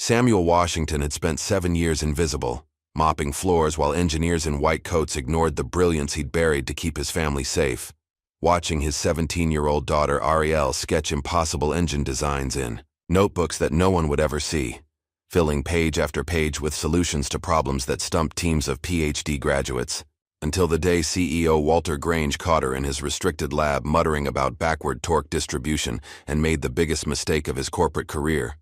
Samuel Washington had spent 7 years invisible, mopping floors while engineers in white coats ignored the brilliance he'd buried to keep his family safe, watching his 17-year-old daughter Ariel sketch impossible engine designs in notebooks that no one would ever see, filling page after page with solutions to problems that stumped teams of PhD graduates, until the day CEO Walter Grange caught her in his restricted lab muttering about backward torque distribution and made the biggest mistake of his corporate career.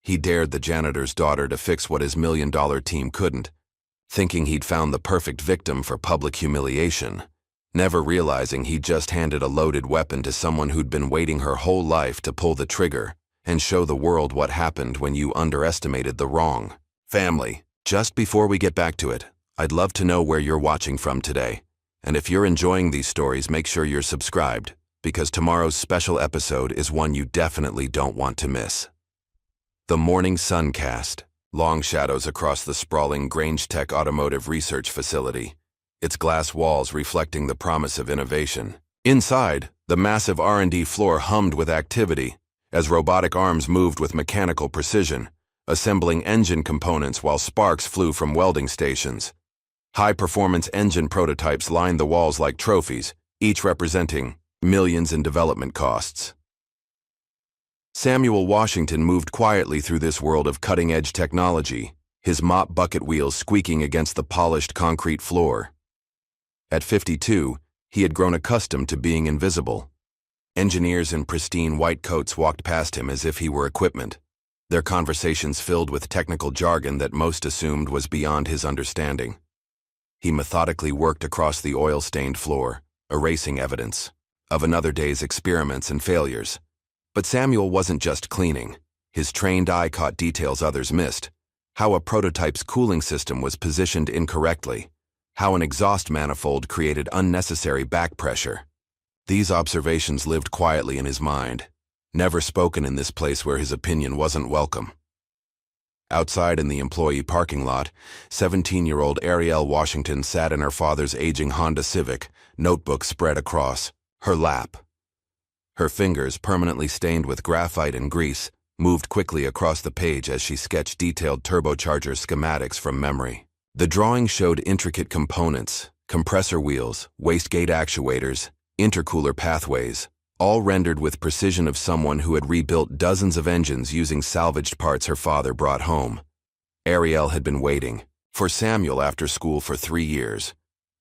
He dared the janitor's daughter to fix what his million-dollar team couldn't, thinking he'd found the perfect victim for public humiliation, never realizing he'd just handed a loaded weapon to someone who'd been waiting her whole life to pull the trigger and show the world what happened when you underestimated the wrong. Family, just before we get back to it, I'd love to know where you're watching from today. And if you're enjoying these stories, make sure you're subscribed, because tomorrow's special episode is one you definitely don't want to miss. The Morning Sun cast, long shadows across the sprawling Grange Tech Automotive Research Facility, its glass walls reflecting the promise of innovation. Inside, the massive R&D floor hummed with activity, as robotic arms moved with mechanical precision, assembling engine components while sparks flew from welding stations. High-performance engine prototypes lined the walls like trophies, each representing millions in development costs. Samuel Washington moved quietly through this world of cutting-edge technology, his mop bucket wheels squeaking against the polished concrete floor. At 52, he had grown accustomed to being invisible. Engineers in pristine white coats walked past him as if he were equipment, their conversations filled with technical jargon that most assumed was beyond his understanding. He methodically worked across the oil-stained floor, erasing evidence of another day's experiments and failures. But Samuel wasn't just cleaning. His trained eye caught details others missed: how a prototype's cooling system was positioned incorrectly, how an exhaust manifold created unnecessary back pressure. These observations lived quietly in his mind, never spoken in this place where his opinion wasn't welcome. Outside in the employee parking lot, 17-year-old Ariel Washington sat in her father's aging Honda Civic, notebook spread across her lap. Her fingers, permanently stained with graphite and grease, moved quickly across the page as she sketched detailed turbocharger schematics from memory. The drawing showed intricate components, compressor wheels, wastegate actuators, intercooler pathways, all rendered with precision of someone who had rebuilt dozens of engines using salvaged parts her father brought home. Ariel had been waiting for Samuel after school for 3 years,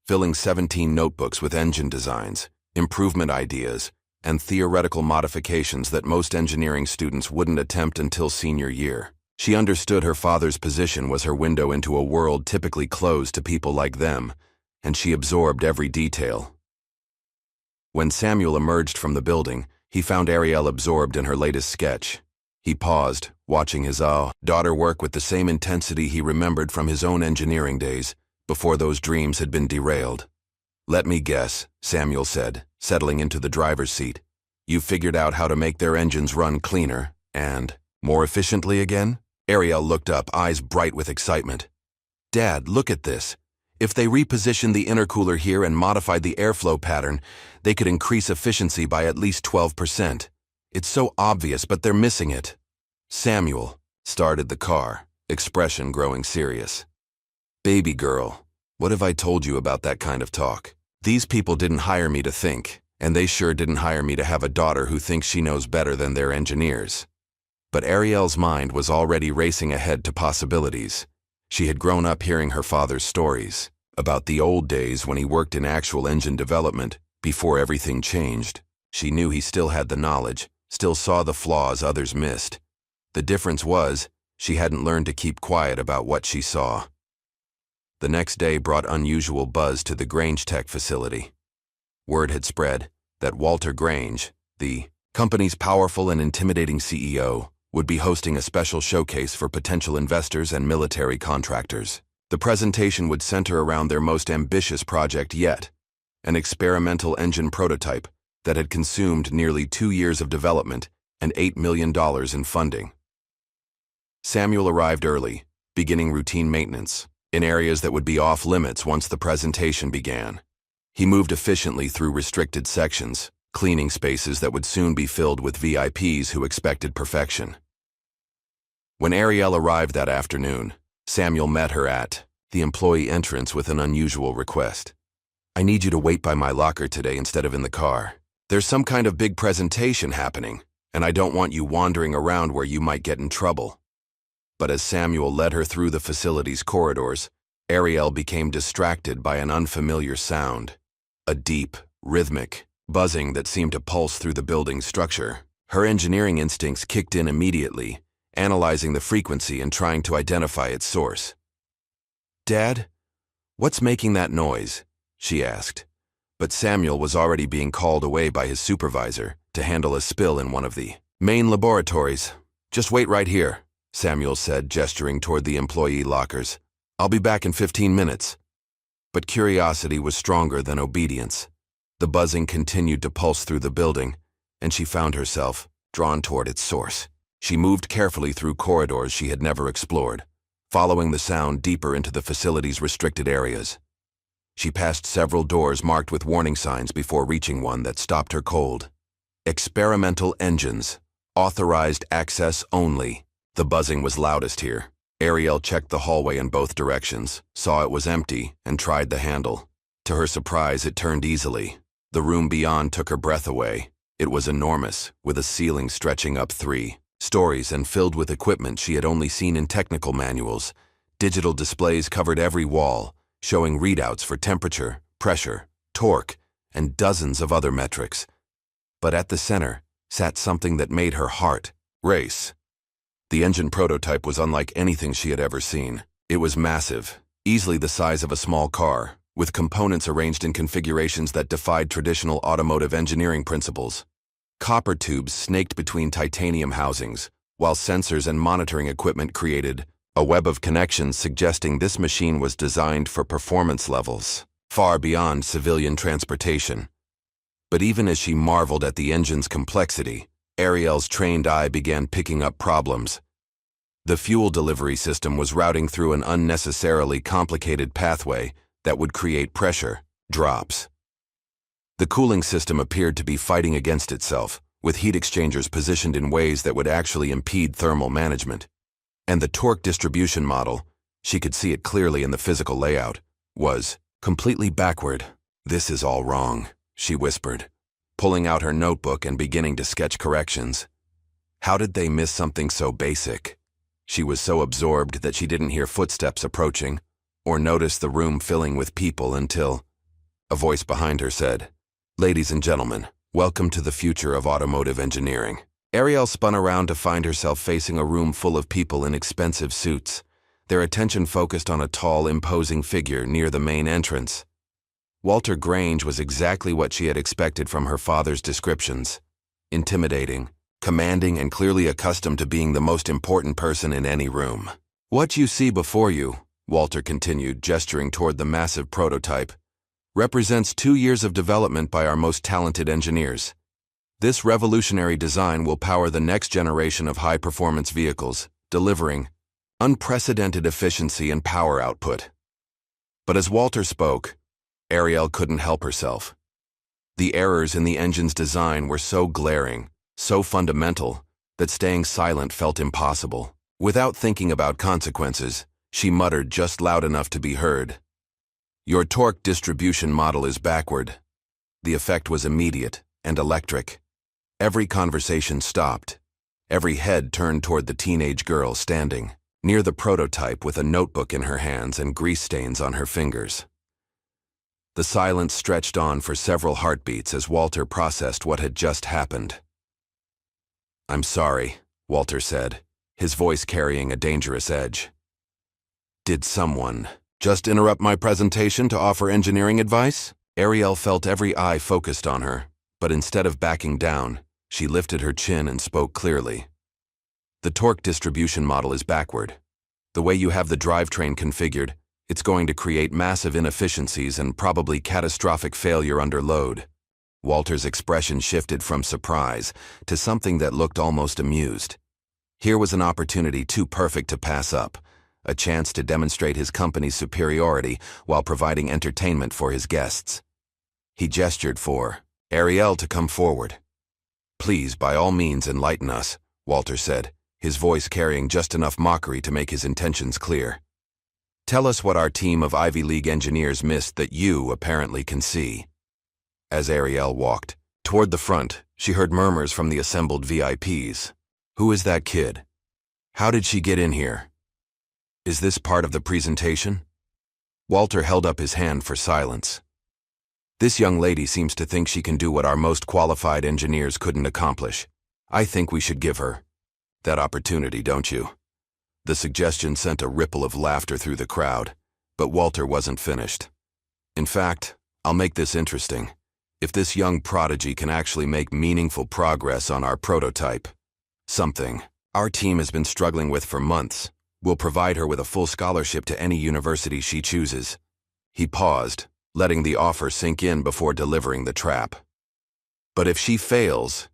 filling 17 notebooks with engine designs, improvement ideas, and theoretical modifications that most engineering students wouldn't attempt until senior year. She understood her father's position was her window into a world typically closed to people like them, and she absorbed every detail. When Samuel emerged from the building, he found Ariel absorbed in her latest sketch. He paused, watching his daughter work with the same intensity he remembered from his own engineering days, before those dreams had been derailed. "Let me guess," Samuel said, settling into the driver's seat. "You figured out how to make their engines run cleaner and more efficiently again?" Ariel looked up, eyes bright with excitement. "Dad, look at this. If they repositioned the intercooler here and modified the airflow pattern, they could increase efficiency by at least 12%. It's so obvious, but they're missing it." Samuel started the car, expression growing serious. "Baby girl, what have I told you about that kind of talk? These people didn't hire me to think, and they sure didn't hire me to have a daughter who thinks she knows better than their engineers." But Ariel's mind was already racing ahead to possibilities. She had grown up hearing her father's stories about the old days when he worked in actual engine development, before everything changed. She knew he still had the knowledge, still saw the flaws others missed. The difference was, she hadn't learned to keep quiet about what she saw. The next day brought unusual buzz to the Grange Tech facility. Word had spread that Walter Grange, the company's powerful and intimidating CEO, would be hosting a special showcase for potential investors and military contractors. The presentation would center around their most ambitious project yet, an experimental engine prototype that had consumed nearly 2 years of development and $8 million in funding. Samuel arrived early, beginning routine maintenance in areas that would be off-limits once the presentation began. He moved efficiently through restricted sections, cleaning spaces that would soon be filled with VIPs who expected perfection. When Ariel arrived that afternoon, Samuel met her at the employee entrance with an unusual request. "I need you to wait by my locker today instead of in the car. There's some kind of big presentation happening, and I don't want you wandering around where you might get in trouble." But as Samuel led her through the facility's corridors, Ariel became distracted by an unfamiliar sound, a deep, rhythmic buzzing that seemed to pulse through the building's structure. Her engineering instincts kicked in immediately, analyzing the frequency and trying to identify its source. "Dad, what's making that noise?" she asked. But Samuel was already being called away by his supervisor to handle a spill in one of the main laboratories. "Just wait right here," Samuel said, gesturing toward the employee lockers. "I'll be back in 15 minutes. But curiosity was stronger than obedience. The buzzing continued to pulse through the building, and she found herself drawn toward its source. She moved carefully through corridors she had never explored, following the sound deeper into the facility's restricted areas. She passed several doors marked with warning signs before reaching one that stopped her cold. "Experimental engines. Authorized access only." The buzzing was loudest here. Ariel checked the hallway in both directions, saw it was empty, and tried the handle. To her surprise, it turned easily. The room beyond took her breath away. It was enormous, with a ceiling stretching up 3 stories and filled with equipment she had only seen in technical manuals. Digital displays covered every wall, showing readouts for temperature, pressure, torque, and dozens of other metrics. But at the center sat something that made her heart race. The engine prototype was unlike anything she had ever seen. It was massive, easily the size of a small car, with components arranged in configurations that defied traditional automotive engineering principles. Copper tubes snaked between titanium housings, while sensors and monitoring equipment created a web of connections suggesting this machine was designed for performance levels far beyond civilian transportation. But even as she marveled at the engine's complexity, Ariel's trained eye began picking up problems. The fuel delivery system was routing through an unnecessarily complicated pathway that would create pressure drops. The cooling system appeared to be fighting against itself, with heat exchangers positioned in ways that would actually impede thermal management. And the torque distribution model, she could see it clearly in the physical layout, was completely backward. "This is all wrong," she whispered, pulling out her notebook and beginning to sketch corrections. How did they miss something so basic? She was so absorbed that she didn't hear footsteps approaching, or notice the room filling with people until a voice behind her said, "Ladies and gentlemen, welcome to the future of automotive engineering." Ariel spun around to find herself facing a room full of people in expensive suits, their attention focused on a tall, imposing figure near the main entrance. Walter Grange was exactly what she had expected from her father's descriptions: intimidating, commanding, and clearly accustomed to being the most important person in any room. "What you see before you," Walter continued, gesturing toward the massive prototype, "represents 2 years of development by our most talented engineers. This revolutionary design will power the next generation of high-performance vehicles, delivering unprecedented efficiency and power output." But as Walter spoke, Ariel couldn't help herself. The errors in the engine's design were so glaring, so fundamental, that staying silent felt impossible. Without thinking about consequences, she muttered just loud enough to be heard, "Your torque distribution model is backward." The effect was immediate and electric. Every conversation stopped. Every head turned toward the teenage girl standing near the prototype with a notebook in her hands and grease stains on her fingers. The silence stretched on for several heartbeats as Walter processed what had just happened. "I'm sorry," Walter said, his voice carrying a dangerous edge. "Did someone just interrupt my presentation to offer engineering advice?" Ariel felt every eye focused on her, but instead of backing down, she lifted her chin and spoke clearly. "The torque distribution model is backward. The way you have the drivetrain configured, it's going to create massive inefficiencies and probably catastrophic failure under load." Walter's expression shifted from surprise to something that looked almost amused. Here was an opportunity too perfect to pass up, a chance to demonstrate his company's superiority while providing entertainment for his guests. He gestured for Ariel to come forward. "Please, by all means, enlighten us," Walter said, his voice carrying just enough mockery to make his intentions clear. "Tell us what our team of Ivy League engineers missed that you apparently can see." As Ariel walked toward the front, she heard murmurs from the assembled VIPs. "Who is that kid? How did she get in here? Is this part of the presentation?" Walter held up his hand for silence. "This young lady seems to think she can do what our most qualified engineers couldn't accomplish. I think we should give her that opportunity, don't you?" The suggestion sent a ripple of laughter through the crowd, but Walter wasn't finished. "In fact, I'll make this interesting. If this young prodigy can actually make meaningful progress on our prototype, something our team has been struggling with for months, we'll provide her with a full scholarship to any university she chooses." He paused, letting the offer sink in before delivering the trap. "But if she fails,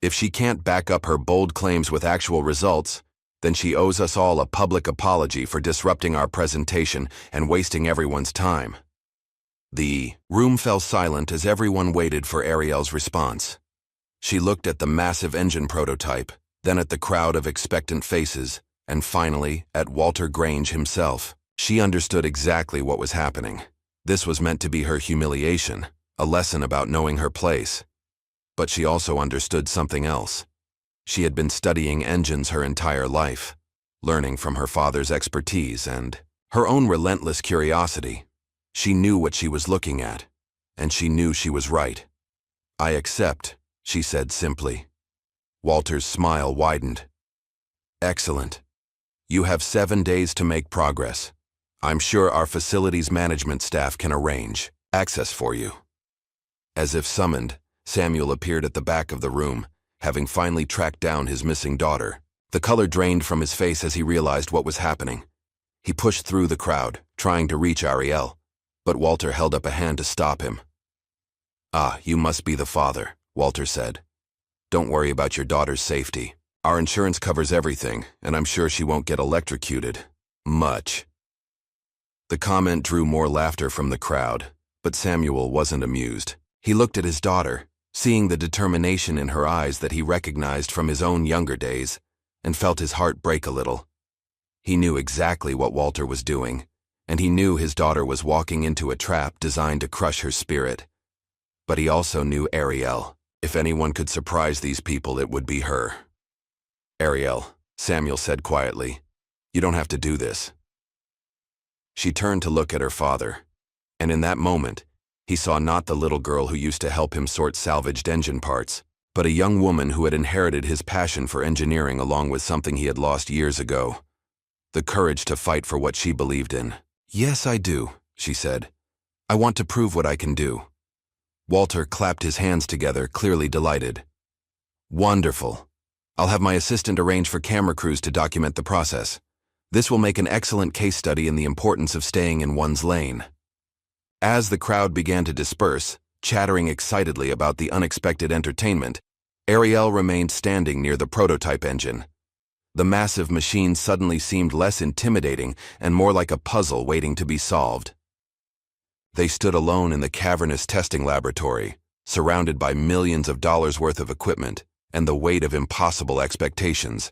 if she can't back up her bold claims with actual results, then she owes us all a public apology for disrupting our presentation and wasting everyone's time." The room fell silent as everyone waited for Ariel's response. She looked at the massive engine prototype, then at the crowd of expectant faces, and finally at Walter Grange himself. She understood exactly what was happening. This was meant to be her humiliation, a lesson about knowing her place. But she also understood something else. She had been studying engines her entire life, learning from her father's expertise and her own relentless curiosity. She knew what she was looking at, and she knew she was right. "I accept," she said simply. Walter's smile widened. "Excellent. You have 7 days to make progress. I'm sure our facilities management staff can arrange access for you." As if summoned, Samuel appeared at the back of the room, having finally tracked down his missing daughter. The color drained from his face as he realized what was happening. He pushed through the crowd, trying to reach Ariel, but Walter held up a hand to stop him. "Ah, you must be the father," Walter said. "Don't worry about your daughter's safety. Our insurance covers everything, and I'm sure she won't get electrocuted. Much." The comment drew more laughter from the crowd, but Samuel wasn't amused. He looked at his daughter, seeing the determination in her eyes that he recognized from his own younger days, and felt his heart break a little. He knew exactly what Walter was doing, and he knew his daughter was walking into a trap designed to crush her spirit. But he also knew Ariel. If anyone could surprise these people, it would be her. "Ariel," Samuel said quietly, "you don't have to do this." She turned to look at her father, and in that moment, he saw not the little girl who used to help him sort salvaged engine parts, but a young woman who had inherited his passion for engineering along with something he had lost years ago: the courage to fight for what she believed in. "Yes, I do," she said. "I want to prove what I can do." Walter clapped his hands together, clearly delighted. "Wonderful. I'll have my assistant arrange for camera crews to document the process. This will make an excellent case study in the importance of staying in one's lane." As the crowd began to disperse, chattering excitedly about the unexpected entertainment, Ariel remained standing near the prototype engine. The massive machine suddenly seemed less intimidating and more like a puzzle waiting to be solved. They stood alone in the cavernous testing laboratory, surrounded by millions of dollars worth of equipment and the weight of impossible expectations.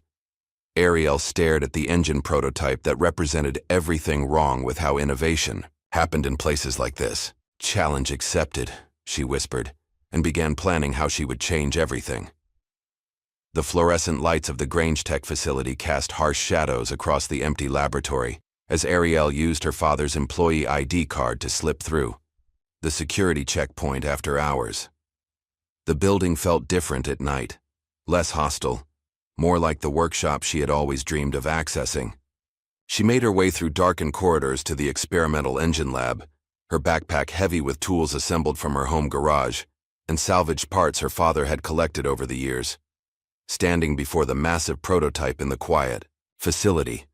Ariel stared at the engine prototype that represented everything wrong with how innovation happened in places like this. "Challenge accepted," she whispered, and began planning how she would change everything. The fluorescent lights of the Grange Tech facility cast harsh shadows across the empty laboratory as Ariel used her father's employee ID card to slip through the security checkpoint after hours. The building felt different at night, less hostile, more like the workshop she had always dreamed of accessing. She made her way through darkened corridors to the experimental engine lab, her backpack heavy with tools assembled from her home garage and salvaged parts her father had collected over the years. Standing before the massive prototype in the quiet facility,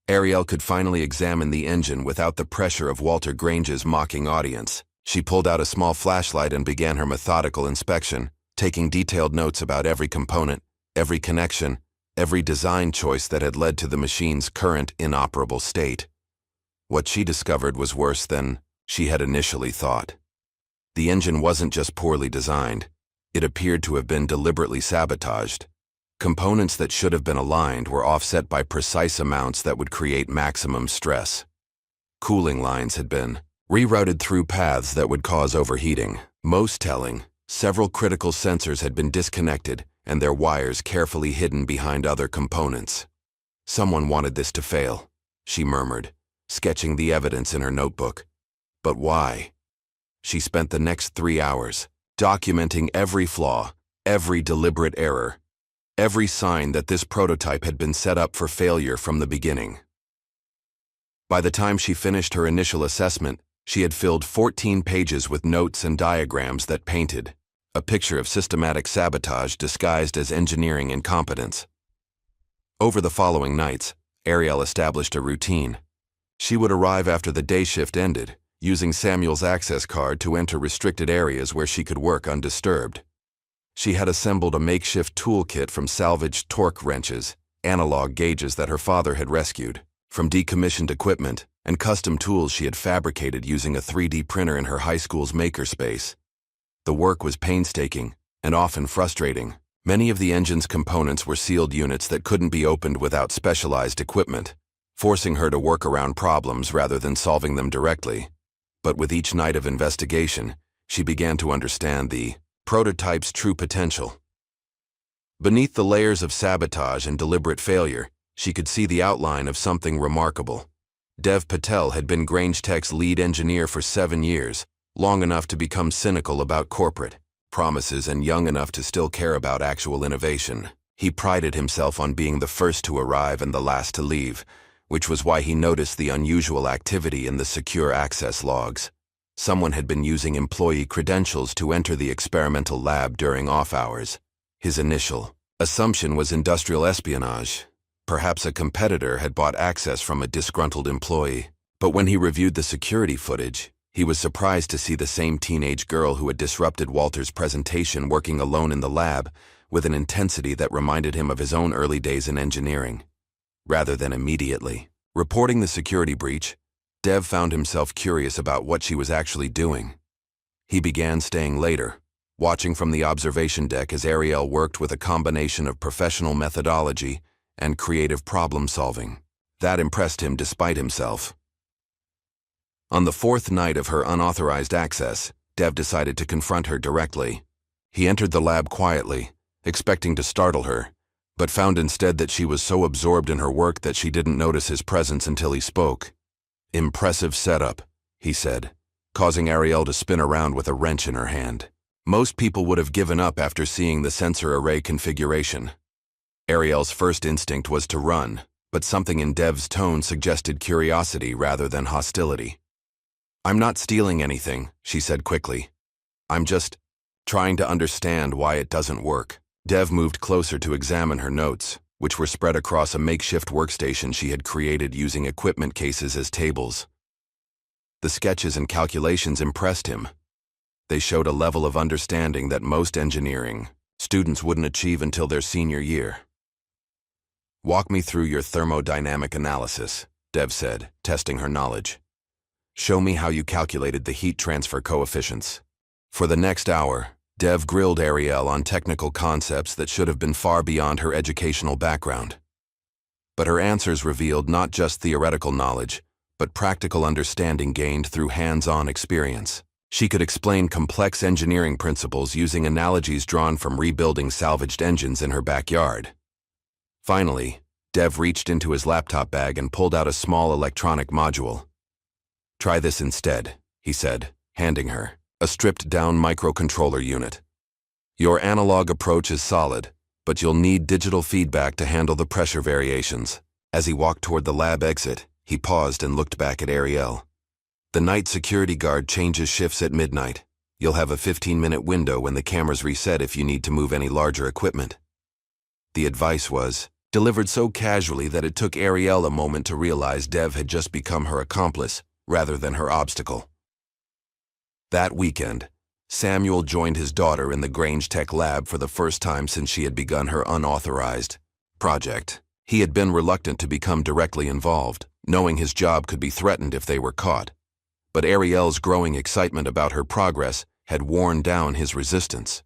Ariel could finally examine the engine without the pressure of Walter Grange's mocking audience. She pulled out a small flashlight and began her methodical inspection, taking detailed notes about every component, every connection, every design choice that had led to the machine's current inoperable state. What she discovered was worse than she had initially thought. The engine wasn't just poorly designed. It appeared to have been deliberately sabotaged. Components that should have been aligned were offset by precise amounts that would create maximum stress. Cooling lines had been rerouted through paths that would cause overheating. Most telling, several critical sensors had been disconnected and their wires carefully hidden behind other components. Someone wanted this to fail, she murmured, sketching the evidence in her notebook. But why? She spent the next 3 hours documenting every flaw, every deliberate error, every sign that this prototype had been set up for failure from the beginning. By the time she finished her initial assessment, she had filled 14 pages with notes and diagrams that painted a picture of systematic sabotage disguised as engineering incompetence. Over the following nights, Ariel established a routine. She would arrive after the day shift ended, using Samuel's access card to enter restricted areas where she could work undisturbed. She had assembled a makeshift toolkit from salvaged torque wrenches, analog gauges that her father had rescued from decommissioned equipment, and custom tools she had fabricated using a 3D printer in her high school's makerspace. The work was painstaking and often frustrating. Many of the engine's components were sealed units that couldn't be opened without specialized equipment, forcing her to work around problems rather than solving them directly. But with each night of investigation, she began to understand the prototype's true potential. Beneath the layers of sabotage and deliberate failure, she could see the outline of something remarkable. Dev Patel had been Grange Tech's lead engineer for 7 years, long enough to become cynical about corporate promises and young enough to still care about actual innovation. He prided himself on being the first to arrive and the last to leave, which was why he noticed the unusual activity in the secure access logs. Someone had been using employee credentials to enter the experimental lab during off hours. His initial assumption was industrial espionage. Perhaps a competitor had bought access from a disgruntled employee. But when he reviewed the security footage, he was surprised to see the same teenage girl who had disrupted Walter's presentation working alone in the lab with an intensity that reminded him of his own early days in engineering. Rather than immediately reporting the security breach, Dev found himself curious about what she was actually doing. He began staying later, watching from the observation deck as Ariel worked with a combination of professional methodology and creative problem-solving. That impressed him despite himself. On the 4th night of her unauthorized access, Dev decided to confront her directly. He entered the lab quietly, expecting to startle her, but found instead that she was so absorbed in her work that she didn't notice his presence until he spoke. "Impressive setup," he said, causing Ariel to spin around with a wrench in her hand. Most people would have given up after seeing the sensor array configuration. Ariel's first instinct was to run, but something in Dev's tone suggested curiosity rather than hostility. "I'm not stealing anything," she said quickly. "I'm just trying to understand why it doesn't work." Dev moved closer to examine her notes, which were spread across a makeshift workstation she had created using equipment cases as tables. The sketches and calculations impressed him. They showed a level of understanding that most engineering students wouldn't achieve until their senior year. "Walk me through your thermodynamic analysis," Dev said, testing her knowledge. "Show me how you calculated the heat transfer coefficients." For the next hour, Dev grilled Ariel on technical concepts that should have been far beyond her educational background. But her answers revealed not just theoretical knowledge, but practical understanding gained through hands-on experience. She could explain complex engineering principles using analogies drawn from rebuilding salvaged engines in her backyard. Finally, Dev reached into his laptop bag and pulled out a small electronic module. "Try this instead," he said, handing her a stripped-down microcontroller unit. "Your analog approach is solid, but you'll need digital feedback to handle the pressure variations." As he walked toward the lab exit, he paused and looked back at Ariel. "The night security guard changes shifts at midnight. You'll have a 15-minute window when the cameras reset if you need to move any larger equipment." The advice was delivered so casually that it took Ariel a moment to realize Dev had just become her accomplice rather than her obstacle. That weekend, Samuel joined his daughter in the Grange Tech lab for the first time since she had begun her unauthorized project. He had been reluctant to become directly involved, knowing his job could be threatened if they were caught. But Ariel's growing excitement about her progress had worn down his resistance.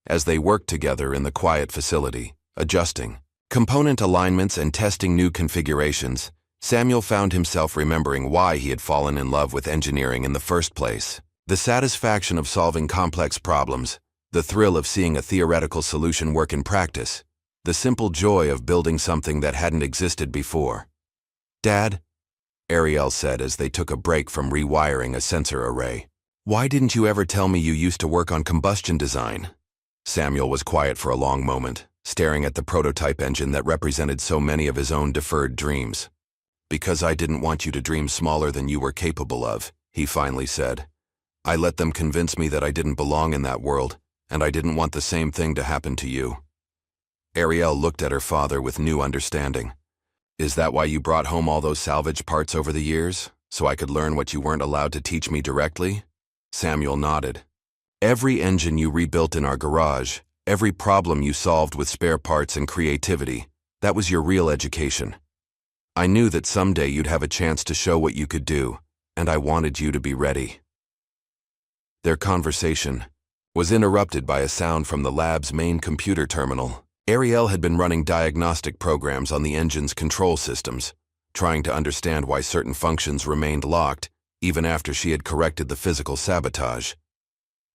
As they worked together in the quiet facility, adjusting component alignments and testing new configurations, Samuel found himself remembering why he had fallen in love with engineering in the first place. The satisfaction of solving complex problems, the thrill of seeing a theoretical solution work in practice, the simple joy of building something that hadn't existed before. "Dad," Ariel said as they took a break from rewiring a sensor array, "why didn't you ever tell me you used to work on combustion design?" Samuel was quiet for a long moment, staring at the prototype engine that represented so many of his own deferred dreams. "Because I didn't want you to dream smaller than you were capable of," he finally said. "I let them convince me that I didn't belong in that world, and I didn't want the same thing to happen to you." Ariel looked at her father with new understanding. "Is that why you brought home all those salvage parts over the years? So I could learn what you weren't allowed to teach me directly?" Samuel nodded. "Every engine you rebuilt in our garage, every problem you solved with spare parts and creativity, that was your real education. I knew that someday you'd have a chance to show what you could do, and I wanted you to be ready." Their conversation was interrupted by a sound from the lab's main computer terminal. Ariel had been running diagnostic programs on the engine's control systems, trying to understand why certain functions remained locked even after she had corrected the physical sabotage.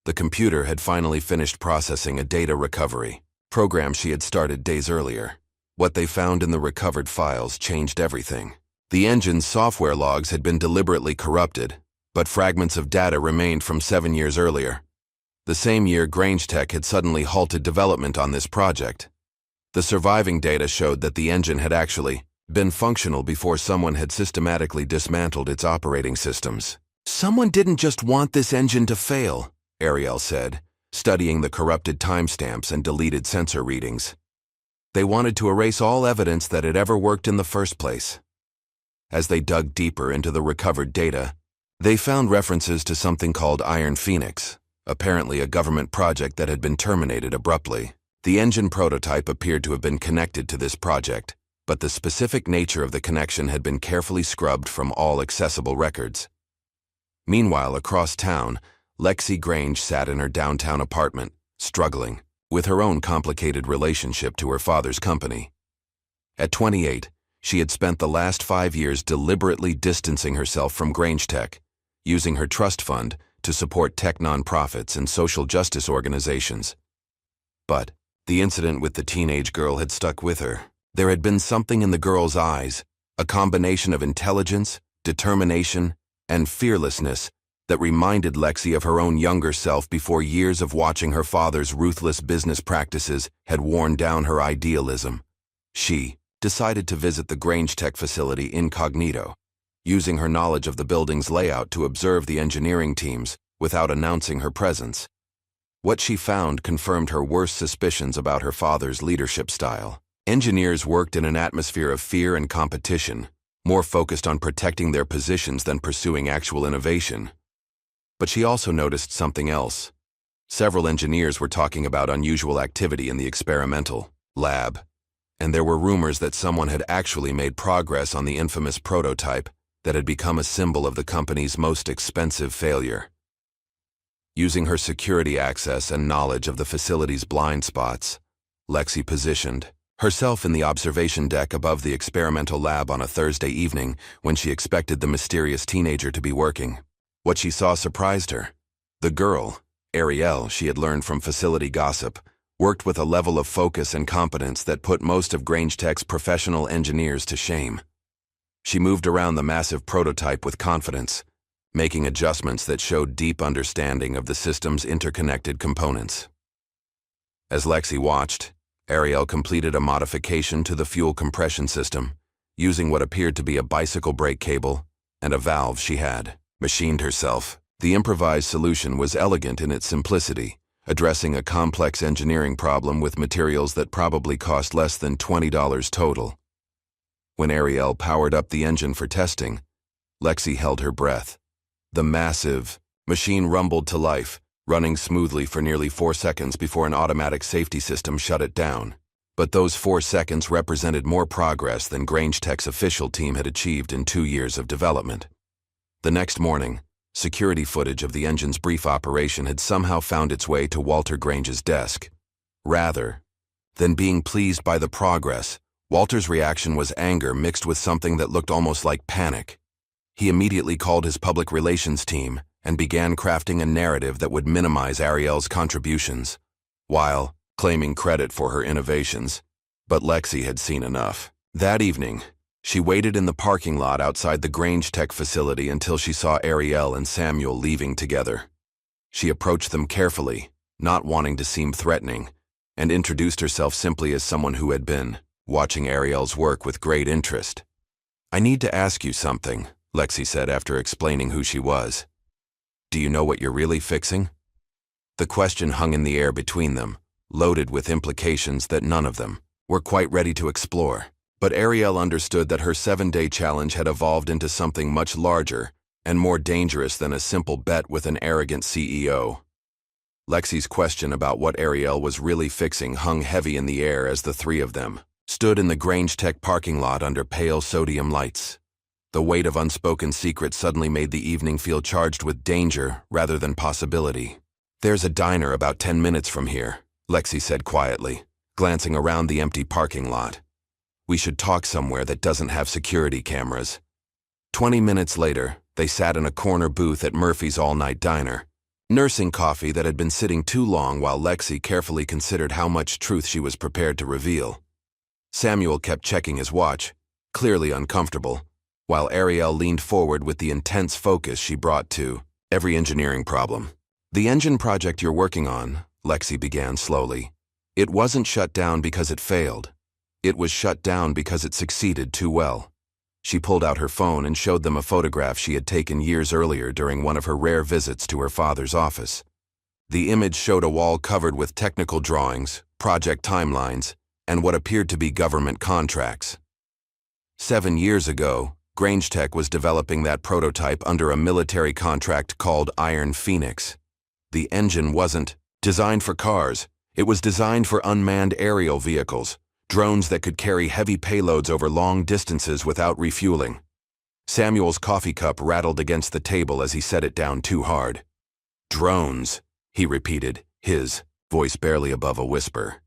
The computer had finally finished processing a data recovery program she had started days earlier. What they found in the recovered files changed everything. The engine's software logs had been deliberately corrupted, but fragments of data remained from 7 years earlier. The same year, Grange Tech had suddenly halted development on this project. The surviving data showed that the engine had actually been functional before someone had systematically dismantled its operating systems. "Someone didn't just want this engine to fail," Ariel said, studying the corrupted timestamps and deleted sensor readings. "They wanted to erase all evidence that it ever worked in the first place." As they dug deeper into the recovered data, they found references to something called Iron Phoenix, apparently a government project that had been terminated abruptly. The engine prototype appeared to have been connected to this project, but the specific nature of the connection had been carefully scrubbed from all accessible records. Meanwhile, across town, Lexi Grange sat in her downtown apartment, struggling with her own complicated relationship to her father's company. At 28, she had spent the last 5 years deliberately distancing herself from Grange Tech, using her trust fund to support tech nonprofits and social justice organizations. But the incident with the teenage girl had stuck with her. There had been something in the girl's eyes, a combination of intelligence, determination, and fearlessness that reminded Lexi of her own younger self before years of watching her father's ruthless business practices had worn down her idealism. She decided to visit the Grange Tech facility incognito, using her knowledge of the building's layout to observe the engineering teams without announcing her presence. What she found confirmed her worst suspicions about her father's leadership style. Engineers worked in an atmosphere of fear and competition, more focused on protecting their positions than pursuing actual innovation. But she also noticed something else. Several engineers were talking about unusual activity in the experimental lab, and there were rumors that someone had actually made progress on the infamous prototype that had become a symbol of the company's most expensive failure. Using her security access and knowledge of the facility's blind spots, Lexi positioned herself in the observation deck above the experimental lab on a Thursday evening when she expected the mysterious teenager to be working. What she saw surprised her. The girl, Ariel, she had learned from facility gossip, worked with a level of focus and competence that put most of Grange Tech's professional engineers to shame. She moved around the massive prototype with confidence, making adjustments that showed deep understanding of the system's interconnected components. As Lexi watched, Ariel completed a modification to the fuel compression system, using what appeared to be a bicycle brake cable and a valve she had machined herself. The improvised solution was elegant in its simplicity, addressing a complex engineering problem with materials that probably cost less than $20 total. When Ariel powered up the engine for testing, Lexi held her breath. The massive machine rumbled to life, running smoothly for nearly 4 seconds before an automatic safety system shut it down. But those 4 seconds represented more progress than Grange Tech's official team had achieved in 2 years of development. The next morning, security footage of the engine's brief operation had somehow found its way to Walter Grange's desk. Rather Then being pleased by the progress, Walter's reaction was anger mixed with something that looked almost like panic. He immediately called his public relations team and began crafting a narrative that would minimize Ariel's contributions, while claiming credit for her innovations. But Lexi had seen enough. That evening, she waited in the parking lot outside the Grange Tech facility until she saw Ariel and Samuel leaving together. She approached them carefully, not wanting to seem threatening, and introduced herself simply as someone who had been watching Ariel's work with great interest. "I need to ask you something," Lexi said after explaining who she was. "Do you know what you're really fixing?" The question hung in the air between them, loaded with implications that none of them were quite ready to explore. But Ariel understood that her 7-day challenge had evolved into something much larger and more dangerous than a simple bet with an arrogant CEO. Lexi's question about what Ariel was really fixing hung heavy in the air as the three of them stood in the Grange Tech parking lot under pale sodium lights. The weight of unspoken secrets suddenly made the evening feel charged with danger rather than possibility. "There's a diner about 10 minutes from here," Lexi said quietly, glancing around the empty parking lot. "We should talk somewhere that doesn't have security cameras." 20 minutes later, they sat in a corner booth at Murphy's all-night diner, nursing coffee that had been sitting too long while Lexi carefully considered how much truth she was prepared to reveal. Samuel kept checking his watch, clearly uncomfortable, while Ariel leaned forward with the intense focus she brought to every engineering problem. "The engine project you're working on," Lexi began slowly, "it wasn't shut down because it failed. It was shut down because it succeeded too well." She pulled out her phone and showed them a photograph she had taken years earlier during one of her rare visits to her father's office. The image showed a wall covered with technical drawings, project timelines, and what appeared to be government contracts. 7 years ago, Grange Tech was developing that prototype under a military contract called Iron Phoenix. The engine wasn't designed for cars. It was designed for unmanned aerial vehicles, drones that could carry heavy payloads over long distances without refueling. Samuel's coffee cup rattled against the table as he set it down too hard. "Drones," he repeated, his voice barely above a whisper.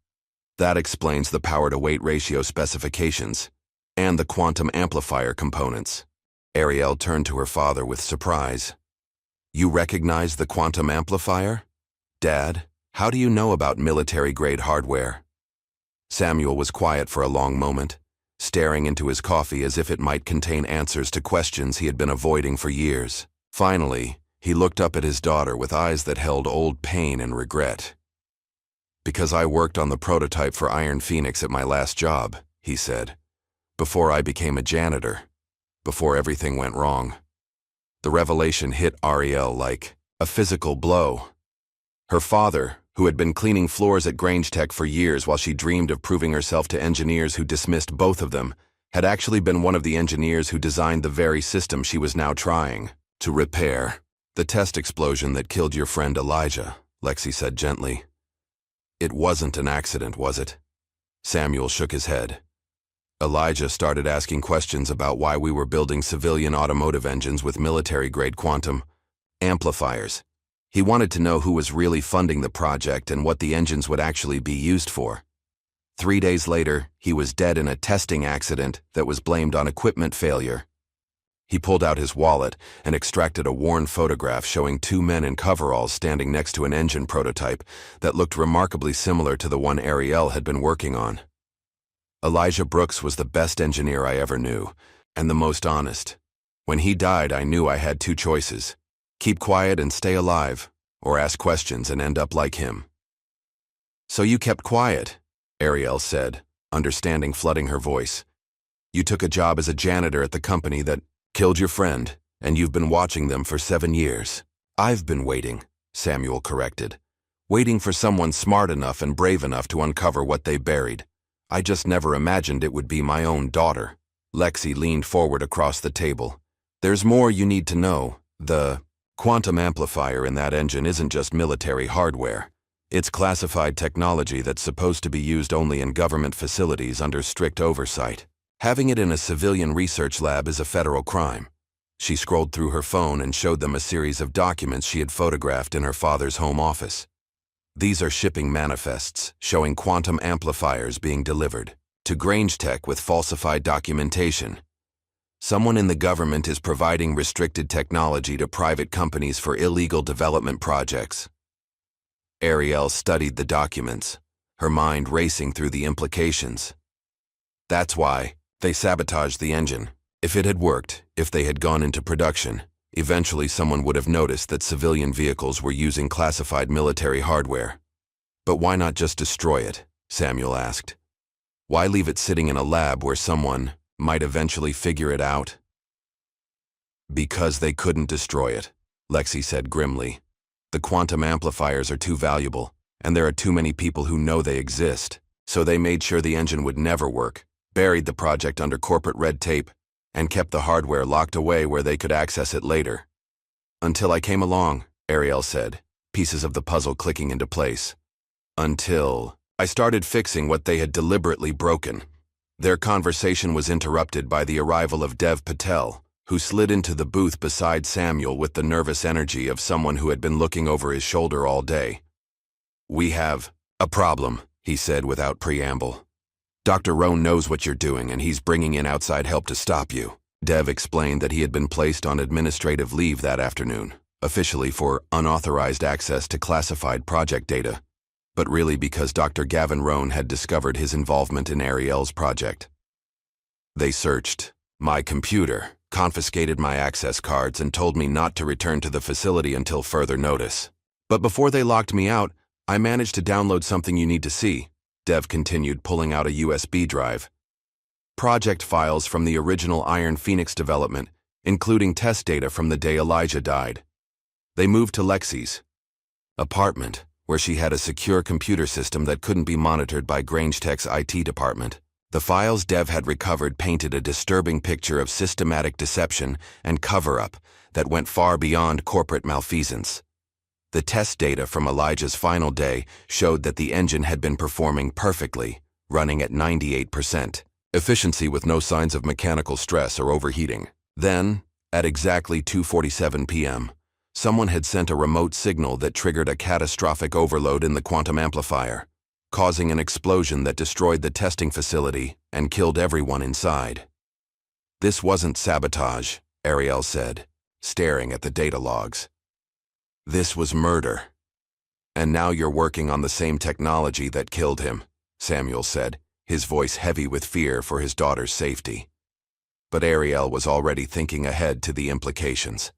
"That explains the power-to-weight ratio specifications and the quantum amplifier components." Ariel turned to her father with surprise. "You recognize the quantum amplifier? Dad, how do you know about military-grade hardware?" Samuel was quiet for a long moment, staring into his coffee as if it might contain answers to questions he had been avoiding for years. Finally, he looked up at his daughter with eyes that held old pain and regret. "Because I worked on the prototype for Iron Phoenix at my last job," he said. "Before I became a janitor. Before everything went wrong." The revelation hit Ariel like a physical blow. Her father, who had been cleaning floors at Grange Tech for years while she dreamed of proving herself to engineers who dismissed both of them, had actually been one of the engineers who designed the very system she was now trying to repair. "The test explosion that killed your friend Elijah," Lexi said gently. "It wasn't an accident, was it?" Samuel shook his head. "Elijah started asking questions about why we were building civilian automotive engines with military-grade quantum amplifiers. He wanted to know who was really funding the project and what the engines would actually be used for. 3 days later, he was dead in a testing accident that was blamed on equipment failure." He pulled out his wallet and extracted a worn photograph showing 2 men in coveralls standing next to an engine prototype that looked remarkably similar to the one Ariel had been working on. "Elijah Brooks was the best engineer I ever knew, and the most honest. When he died, I knew I had 2 choices. Keep quiet and stay alive, or ask questions and end up like him." "So you kept quiet," Ariel said, understanding flooding her voice. "You took a job as a janitor at the company that killed your friend, and you've been watching them for 7 years. "I've been waiting," Samuel corrected. "Waiting for someone smart enough and brave enough to uncover what they buried. I just never imagined it would be my own daughter." Lexi leaned forward across the table. "There's more you need to know. The quantum amplifier in that engine isn't just military hardware. It's classified technology that's supposed to be used only in government facilities under strict oversight. Having it in a civilian research lab is a federal crime." She scrolled through her phone and showed them a series of documents she had photographed in her father's home office. These are shipping manifests showing quantum amplifiers being delivered to Grange Tech with falsified documentation. Someone in the government is providing restricted technology to private companies for illegal development projects. Ariel studied the documents, her mind racing through the implications. That's why they sabotaged the engine. If it had worked, if they had gone into production, eventually someone would have noticed that civilian vehicles were using classified military hardware. But why not just destroy it? Samuel asked. Why leave it sitting in a lab where someone might eventually figure it out? Because they couldn't destroy it, Lexi said grimly. The quantum amplifiers are too valuable, and there are too many people who know they exist, so they made sure the engine would never work, buried the project under corporate red tape, and kept the hardware locked away where they could access it later. Until I came along, Ariel said, pieces of the puzzle clicking into place. Until I started fixing what they had deliberately broken. Their conversation was interrupted by the arrival of Dev Patel, who slid into the booth beside Samuel with the nervous energy of someone who had been looking over his shoulder all day. We have a problem, he said without preamble. Dr. Rohn knows what you're doing and he's bringing in outside help to stop you. Dev explained that he had been placed on administrative leave that afternoon, officially for unauthorized access to classified project data, but really because Dr. Gavin Rohn had discovered his involvement in Ariel's project. They searched my computer, confiscated my access cards, and told me not to return to the facility until further notice. But before they locked me out, I managed to download something you need to see, Dev continued, pulling out a USB drive. Project files from the original Iron Phoenix development, including test data from the day Elijah died. They moved to Lexi's apartment, where she had a secure computer system that couldn't be monitored by Grange Tech's IT department. The files Dev had recovered painted a disturbing picture of systematic deception and cover-up that went far beyond corporate malfeasance. The test data from Elijah's final day showed that the engine had been performing perfectly, running at 98% efficiency with no signs of mechanical stress or overheating. Then, at exactly 2:47 p.m., someone had sent a remote signal that triggered a catastrophic overload in the quantum amplifier, causing an explosion that destroyed the testing facility and killed everyone inside. This wasn't sabotage, Ariel said, staring at the data logs. This was murder. And now you're working on the same technology that killed him, Samuel said, his voice heavy with fear for his daughter's safety. But Ariel was already thinking ahead to the implications.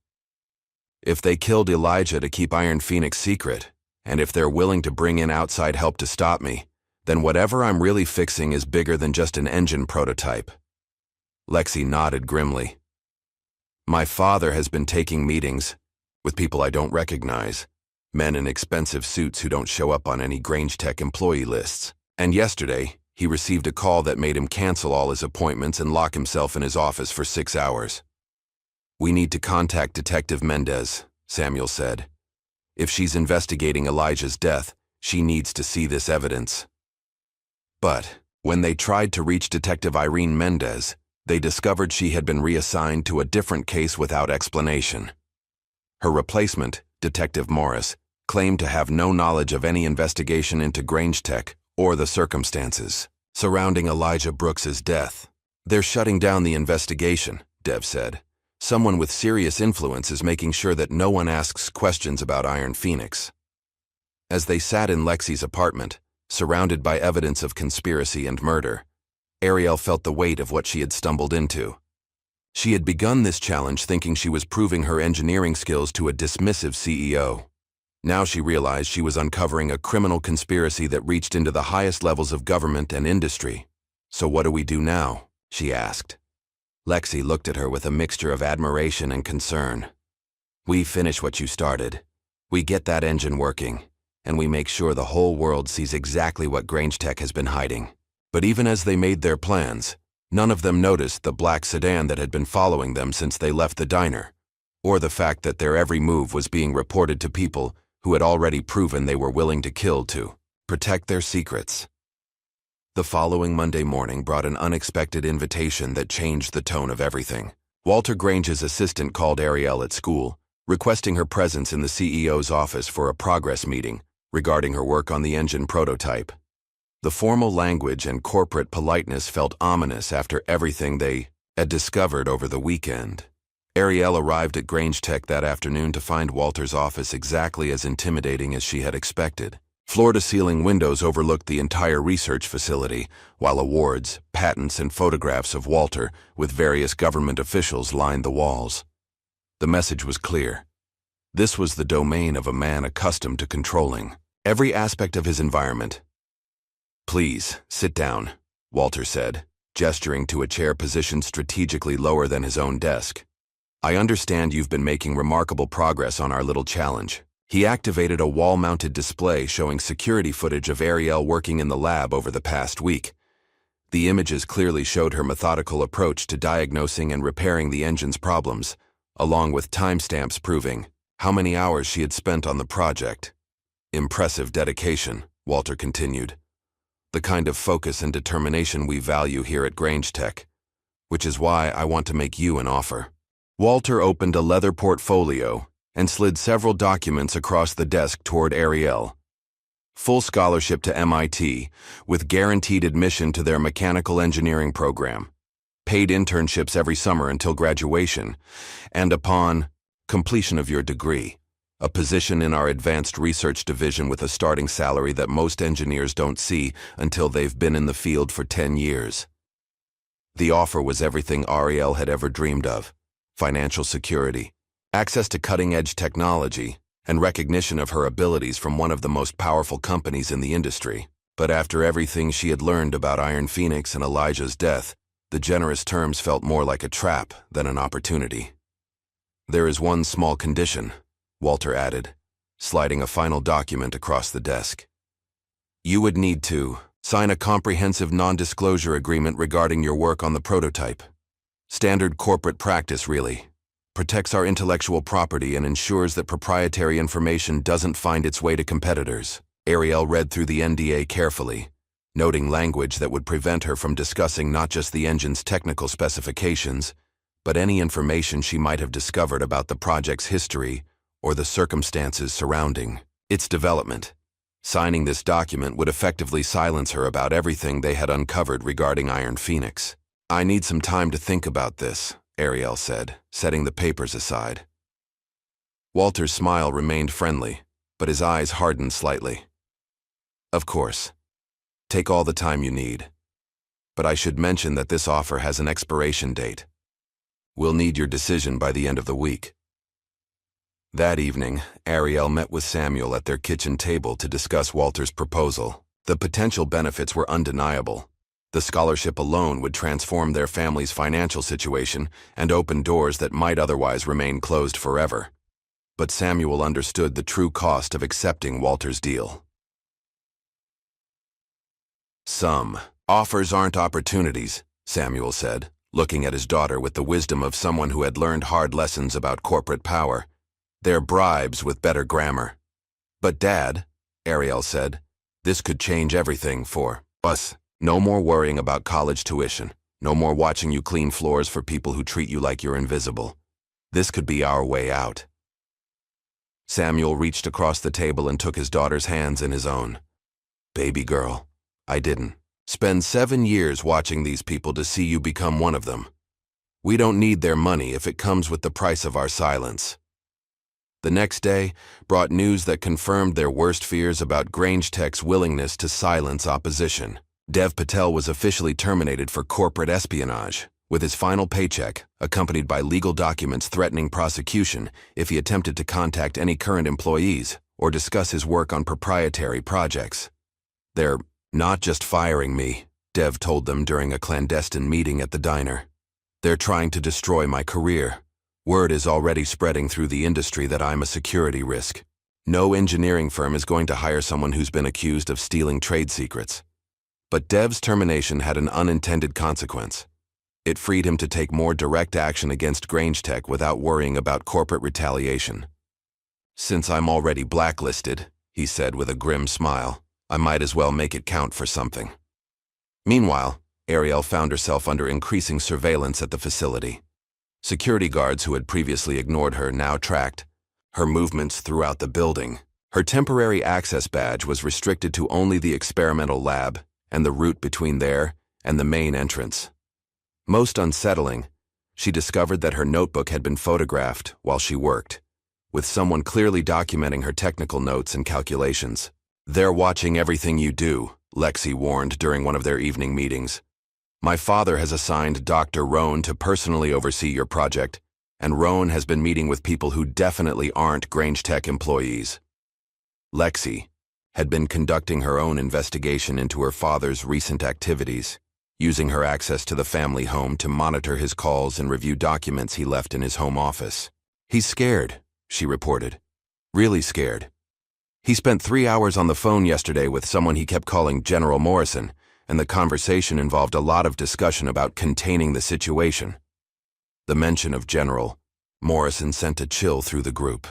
If they killed Elijah to keep Iron Phoenix secret, and if they're willing to bring in outside help to stop me, then whatever I'm really fixing is bigger than just an engine prototype. Lexi nodded grimly. My father has been taking meetings with people I don't recognize, men in expensive suits who don't show up on any Grange Tech employee lists. And yesterday, he received a call that made him cancel all his appointments and lock himself in his office for 6 hours. We need to contact Detective Mendez, Samuel said. If she's investigating Elijah's death, she needs to see this evidence. But when they tried to reach Detective Irene Mendez, they discovered she had been reassigned to a different case without explanation. Her replacement, Detective Morris, claimed to have no knowledge of any investigation into Grange Tech or the circumstances surrounding Elijah Brooks's death. They're shutting down the investigation, Dev said. Someone with serious influence is making sure that no one asks questions about Iron Phoenix. As they sat in Lexi's apartment, surrounded by evidence of conspiracy and murder, Ariel felt the weight of what she had stumbled into. She had begun this challenge thinking she was proving her engineering skills to a dismissive CEO. Now she realized she was uncovering a criminal conspiracy that reached into the highest levels of government and industry. So what do we do now? She asked. Lexi looked at her with a mixture of admiration and concern. We finish what you started. We get that engine working, and we make sure the whole world sees exactly what Grange Tech has been hiding. But even as they made their plans, none of them noticed the black sedan that had been following them since they left the diner, or the fact that their every move was being reported to people who had already proven they were willing to kill to protect their secrets. The following Monday morning brought an unexpected invitation that changed the tone of everything. Walter Grange's assistant called Ariel at school, requesting her presence in the CEO's office for a progress meeting regarding her work on the engine prototype. The formal language and corporate politeness felt ominous after everything they had discovered over the weekend. Ariel arrived at Grange Tech that afternoon to find Walter's office exactly as intimidating as she had expected. Floor-to-ceiling windows overlooked the entire research facility, while awards, patents, and photographs of Walter with various government officials lined the walls. The message was clear. This was the domain of a man accustomed to controlling every aspect of his environment. "Please, sit down," Walter said, gesturing to a chair positioned strategically lower than his own desk. "I understand you've been making remarkable progress on our little challenge." He activated a wall-mounted display showing security footage of Ariel working in the lab over the past week. The images clearly showed her methodical approach to diagnosing and repairing the engine's problems, along with timestamps proving how many hours she had spent on the project. "Impressive dedication," Walter continued. "The kind of focus and determination we value here at Grange Tech, which is why I want to make you an offer." Walter opened a leather portfolio and slid several documents across the desk toward Ariel. Full scholarship to MIT, with guaranteed admission to their mechanical engineering program, paid internships every summer until graduation, and upon completion of your degree, a position in our advanced research division with a starting salary that most engineers don't see until they've been in the field for 10 years. The offer was everything Ariel had ever dreamed of: financial security, access to cutting-edge technology, and recognition of her abilities from one of the most powerful companies in the industry. But after everything she had learned about Iron Phoenix and Elijah's death, the generous terms felt more like a trap than an opportunity. "There is one small condition," Walter added, sliding a final document across the desk. "You would need to sign a comprehensive non-disclosure agreement regarding your work on the prototype. Standard corporate practice, really. Protects our intellectual property and ensures that proprietary information doesn't find its way to competitors." Ariel read through the NDA carefully, noting language that would prevent her from discussing not just the engine's technical specifications, but any information she might have discovered about the project's history or the circumstances surrounding its development. Signing this document would effectively silence her about everything they had uncovered regarding Iron Phoenix. "I need some time to think about this," Ariel said, setting the papers aside. Walter's smile remained friendly, but his eyes hardened slightly. "Of course. Take all the time you need. But I should mention that this offer has an expiration date. We'll need your decision by the end of the week." That evening, Ariel met with Samuel at their kitchen table to discuss Walter's proposal. The potential benefits were undeniable. The scholarship alone would transform their family's financial situation and open doors that might otherwise remain closed forever. But Samuel understood the true cost of accepting Walter's deal. "Some offers aren't opportunities," Samuel said, looking at his daughter with the wisdom of someone who had learned hard lessons about corporate power. "They're bribes with better grammar." "But Dad," Ariel said, "this could change everything for us. No more worrying about college tuition. No more watching you clean floors for people who treat you like you're invisible. This could be our way out." Samuel reached across the table and took his daughter's hands in his own. "Baby girl, I didn't spend 7 years watching these people to see you become one of them. We don't need their money if it comes with the price of our silence." The next day brought news that confirmed their worst fears about Grange Tech's willingness to silence opposition. Dev Patel was officially terminated for corporate espionage, with his final paycheck accompanied by legal documents threatening prosecution if he attempted to contact any current employees or discuss his work on proprietary projects. "They're not just firing me," Dev told them during a clandestine meeting at the diner. "They're trying to destroy my career. Word is already spreading through the industry that I'm a security risk. No engineering firm is going to hire someone who's been accused of stealing trade secrets." But Dev's termination had an unintended consequence. It freed him to take more direct action against Grange Tech without worrying about corporate retaliation. "Since I'm already blacklisted," he said with a grim smile, "I might as well make it count for something." Meanwhile, Ariel found herself under increasing surveillance at the facility. Security guards who had previously ignored her now tracked her movements throughout the building, Her temporary access badge was restricted to only the experimental lab and the route between there and the main entrance. Most unsettling, she discovered that her notebook had been photographed while she worked, with someone clearly documenting her technical notes and calculations. "They're watching everything you do," Lexi warned during one of their evening meetings. "My father has assigned Dr. Rohn to personally oversee your project, and Rohn has been meeting with people who definitely aren't Grange Tech employees." Lexi had been conducting her own investigation into her father's recent activities, using her access to the family home to monitor his calls and review documents he left in his home office. "He's scared," she reported. "Really scared. He spent 3 hours on the phone yesterday with someone he kept calling General Morrison, and the conversation involved a lot of discussion about containing the situation." The mention of General Morrison sent a chill through the group.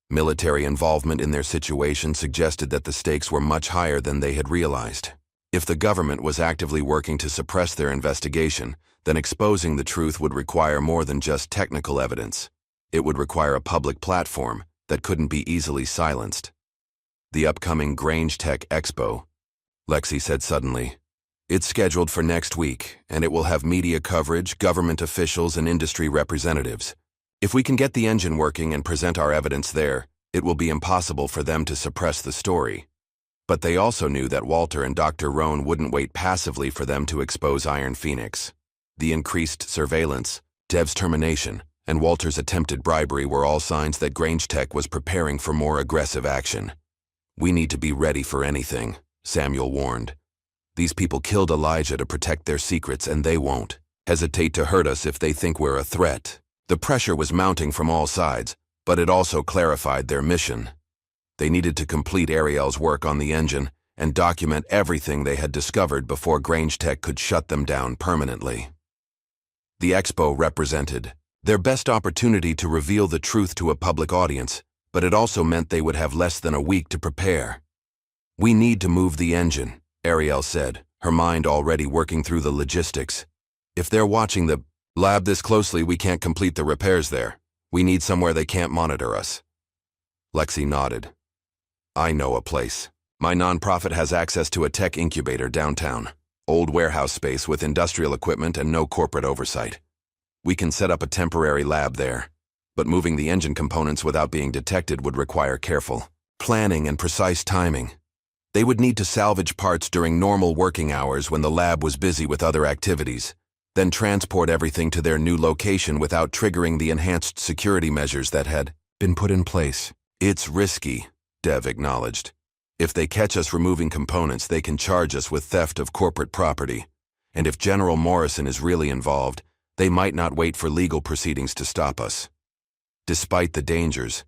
Military involvement in their situation suggested that the stakes were much higher than they had realized. If the government was actively working to suppress their investigation, then exposing the truth would require more than just technical evidence. It would require a public platform that couldn't be easily silenced. "The upcoming Grange Tech Expo," Lexi said suddenly. "It's scheduled for next week, and it will have media coverage, government officials, and industry representatives. If we can get the engine working and present our evidence there, it will be impossible for them to suppress the story." But they also knew that Walter and Dr. Rohn wouldn't wait passively for them to expose Iron Phoenix. The increased surveillance, Dev's termination, and Walter's attempted bribery were all signs that Grange Tech was preparing for more aggressive action. "We need to be ready for anything," Samuel warned. "These people killed Elijah to protect their secrets, and they won't hesitate to hurt us if they think we're a threat." The pressure was mounting from all sides, but it also clarified their mission. They needed to complete Ariel's work on the engine and document everything they had discovered before Grange Tech could shut them down permanently. The expo represented their best opportunity to reveal the truth to a public audience, but it also meant they would have less than a week to prepare. "We need to move the engine," Ariel said, her mind already working through the logistics. "If they're watching the lab this closely, we can't complete the repairs there. We need somewhere they can't monitor us." Lexi nodded. "I know a place. My nonprofit has access to a tech incubator downtown. Old warehouse space with industrial equipment and no corporate oversight. We can set up a temporary lab there, but moving the engine components without being detected would require careful planning and precise timing. They would need to salvage parts during normal working hours when the lab was busy with other activities, then transport everything to their new location without triggering the enhanced security measures that had been put in place. It's risky," Dev acknowledged. "If they catch us removing components, they can charge us with theft of corporate property. And if General Morrison is really involved, they might not wait for legal proceedings to stop us." Despite the dangers,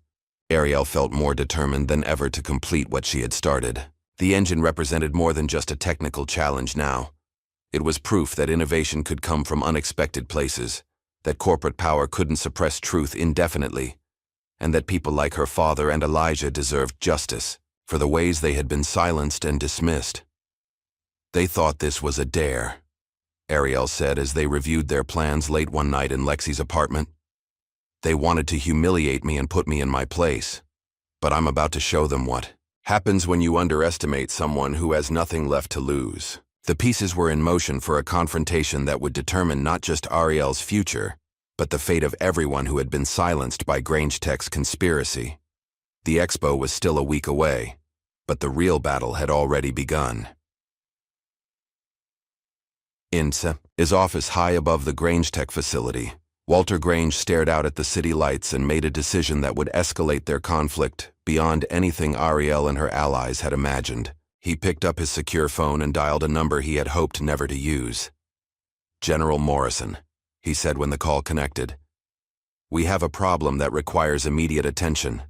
Ariel felt more determined than ever to complete what she had started. The engine represented more than just a technical challenge now. It was proof that innovation could come from unexpected places, that corporate power couldn't suppress truth indefinitely, and that people like her father and Elijah deserved justice for the ways they had been silenced and dismissed. "They thought this was a dare," Ariel said as they reviewed their plans late one night in Lexi's apartment. "They wanted to humiliate me and put me in my place, but I'm about to show them what happens when you underestimate someone who has nothing left to lose." The pieces were in motion for a confrontation that would determine not just Ariel's future, but the fate of everyone who had been silenced by Grange Tech's conspiracy. The expo was still a week away, but the real battle had already begun. In his office high above the Grange Tech facility, Walter Grange stared out at the city lights and made a decision that would escalate their conflict beyond anything Ariel and her allies had imagined. He picked up his secure phone and dialed a number he had hoped never to use. "General Morrison," he said when the call connected. "We have a problem that requires immediate attention."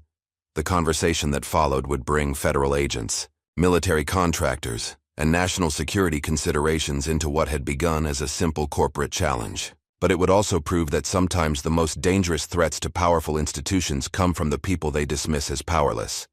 The conversation that followed would bring federal agents, military contractors, and national security considerations into what had begun as a simple corporate challenge. But it would also prove that sometimes the most dangerous threats to powerful institutions come from the people they dismiss as powerless,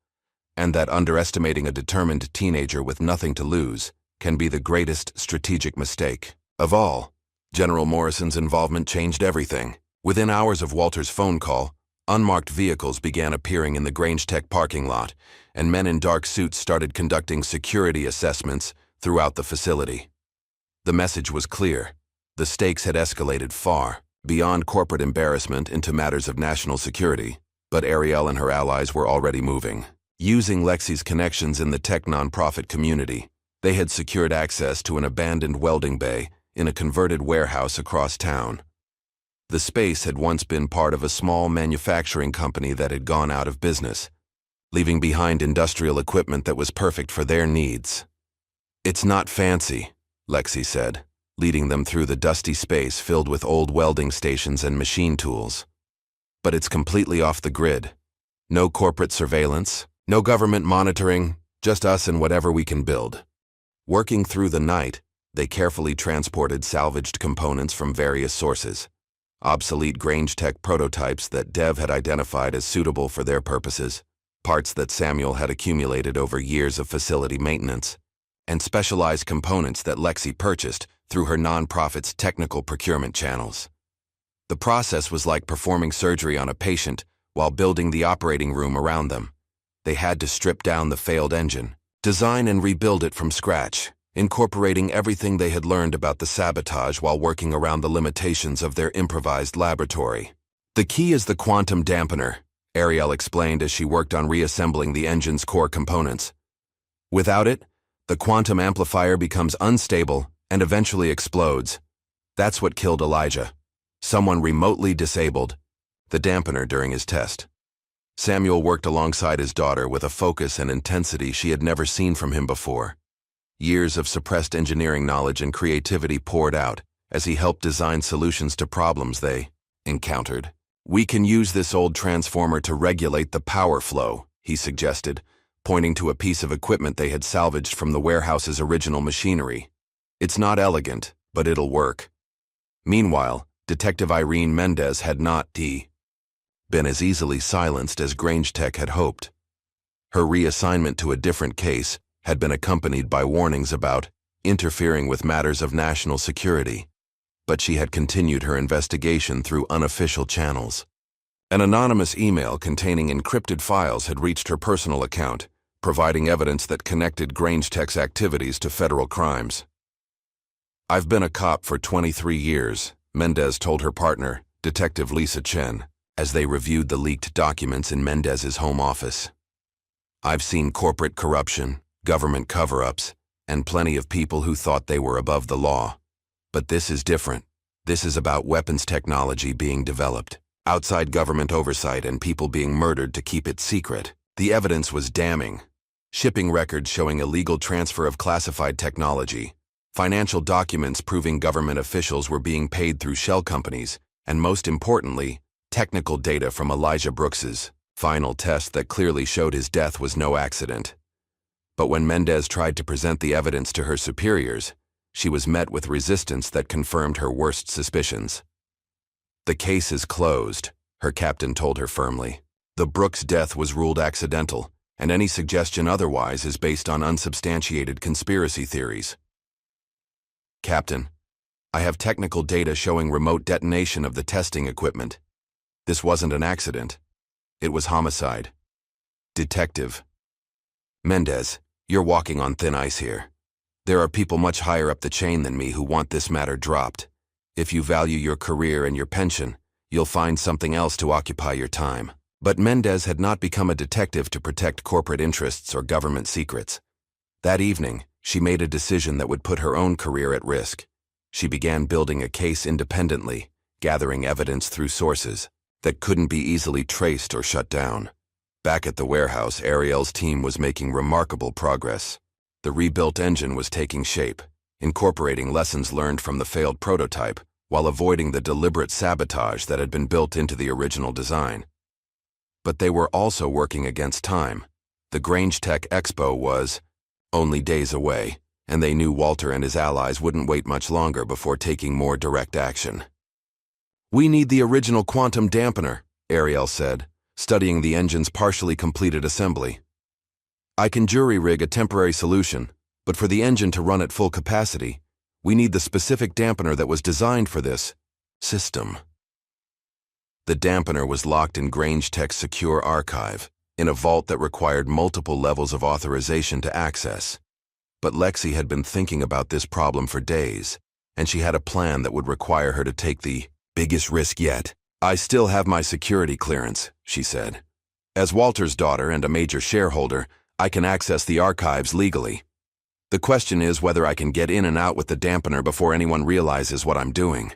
and that underestimating a determined teenager with nothing to lose can be the greatest strategic mistake of all. General Morrison's involvement changed everything. Within hours of Walter's phone call, Unmarked vehicles began appearing in the Grange Tech parking lot, and men in dark suits started conducting security assessments throughout the facility. The message was clear. The stakes had escalated far, beyond corporate embarrassment into matters of national security, but Ariel and her allies were already moving. Using Lexi's connections in the tech nonprofit community, they had secured access to an abandoned welding bay in a converted warehouse across town. The space had once been part of a small manufacturing company that had gone out of business, leaving behind industrial equipment that was perfect for their needs. "It's not fancy," Lexi said, leading them through the dusty space filled with old welding stations and machine tools. "But it's completely off the grid. No corporate surveillance, no government monitoring, just us and whatever we can build." Working through the night, they carefully transported salvaged components from various sources. Obsolete Grange Tech prototypes that Dev had identified as suitable for their purposes, parts that Samuel had accumulated over years of facility maintenance, and specialized components that Lexi purchased through her nonprofit's technical procurement channels. The process was like performing surgery on a patient while building the operating room around them. They had to strip down the failed engine, design and rebuild it from scratch, incorporating everything they had learned about the sabotage while working around the limitations of their improvised laboratory. "The key is the quantum dampener," Ariel explained as she worked on reassembling the engine's core components. "Without it, the quantum amplifier becomes unstable and eventually explodes. That's what killed Elijah. Someone remotely disabled the dampener during his test." Samuel worked alongside his daughter with a focus and intensity she had never seen from him before. Years of suppressed engineering knowledge and creativity poured out as he helped design solutions to problems they encountered. "We can use this old transformer to regulate the power flow," he suggested, pointing to a piece of equipment they had salvaged from the warehouse's original machinery. "It's not elegant, but it'll work." Meanwhile, Detective Irene Mendez had not been as easily silenced as Grange Tech had hoped. Her reassignment to a different case had been accompanied by warnings about interfering with matters of national security, but she had continued her investigation through unofficial channels. An anonymous email containing encrypted files had reached her personal account, providing evidence that connected Grange Tech's activities to federal crimes. "I've been a cop for 23 years, Mendez told her partner, Detective Lisa Chen, as they reviewed the leaked documents in Mendez's home office. "I've seen corporate corruption, government cover-ups, and plenty of people who thought they were above the law. But this is different. This is about weapons technology being developed, outside government oversight, and people being murdered to keep it secret." The evidence was damning. Shipping records showing illegal transfer of classified technology, financial documents proving government officials were being paid through shell companies, and most importantly, technical data from Elijah Brooks's final test that clearly showed his death was no accident. But when Mendez tried to present the evidence to her superiors, she was met with resistance that confirmed her worst suspicions. "The case is closed," her captain told her firmly. "The Brooks death was ruled accidental, and any suggestion otherwise is based on unsubstantiated conspiracy theories." "Captain, I have technical data showing remote detonation of the testing equipment. This wasn't an accident. It was homicide." "Detective Mendez, you're walking on thin ice here. There are people much higher up the chain than me who want this matter dropped. If you value your career and your pension, you'll find something else to occupy your time." But Mendez had not become a detective to protect corporate interests or government secrets. That evening, she made a decision that would put her own career at risk. She began building a case independently, gathering evidence through sources that couldn't be easily traced or shut down. Back at the warehouse, Ariel's team was making remarkable progress. The rebuilt engine was taking shape, incorporating lessons learned from the failed prototype while avoiding the deliberate sabotage that had been built into the original design. But they were also working against time. The Grange Tech Expo was only days away, and they knew Walter and his allies wouldn't wait much longer before taking more direct action. "We need the original quantum dampener," Ariel said, studying the engine's partially completed assembly. "I can jury-rig a temporary solution, but for the engine to run at full capacity, we need the specific dampener that was designed for this system." The dampener was locked in Grange Tech's secure archive, in a vault that required multiple levels of authorization to access. But Lexi had been thinking about this problem for days, and she had a plan that would require her to take the biggest risk yet. "I still have my security clearance," she said. "As Walter's daughter and a major shareholder, I can access the archives legally. The question is whether I can get in and out with the dampener before anyone realizes what I'm doing."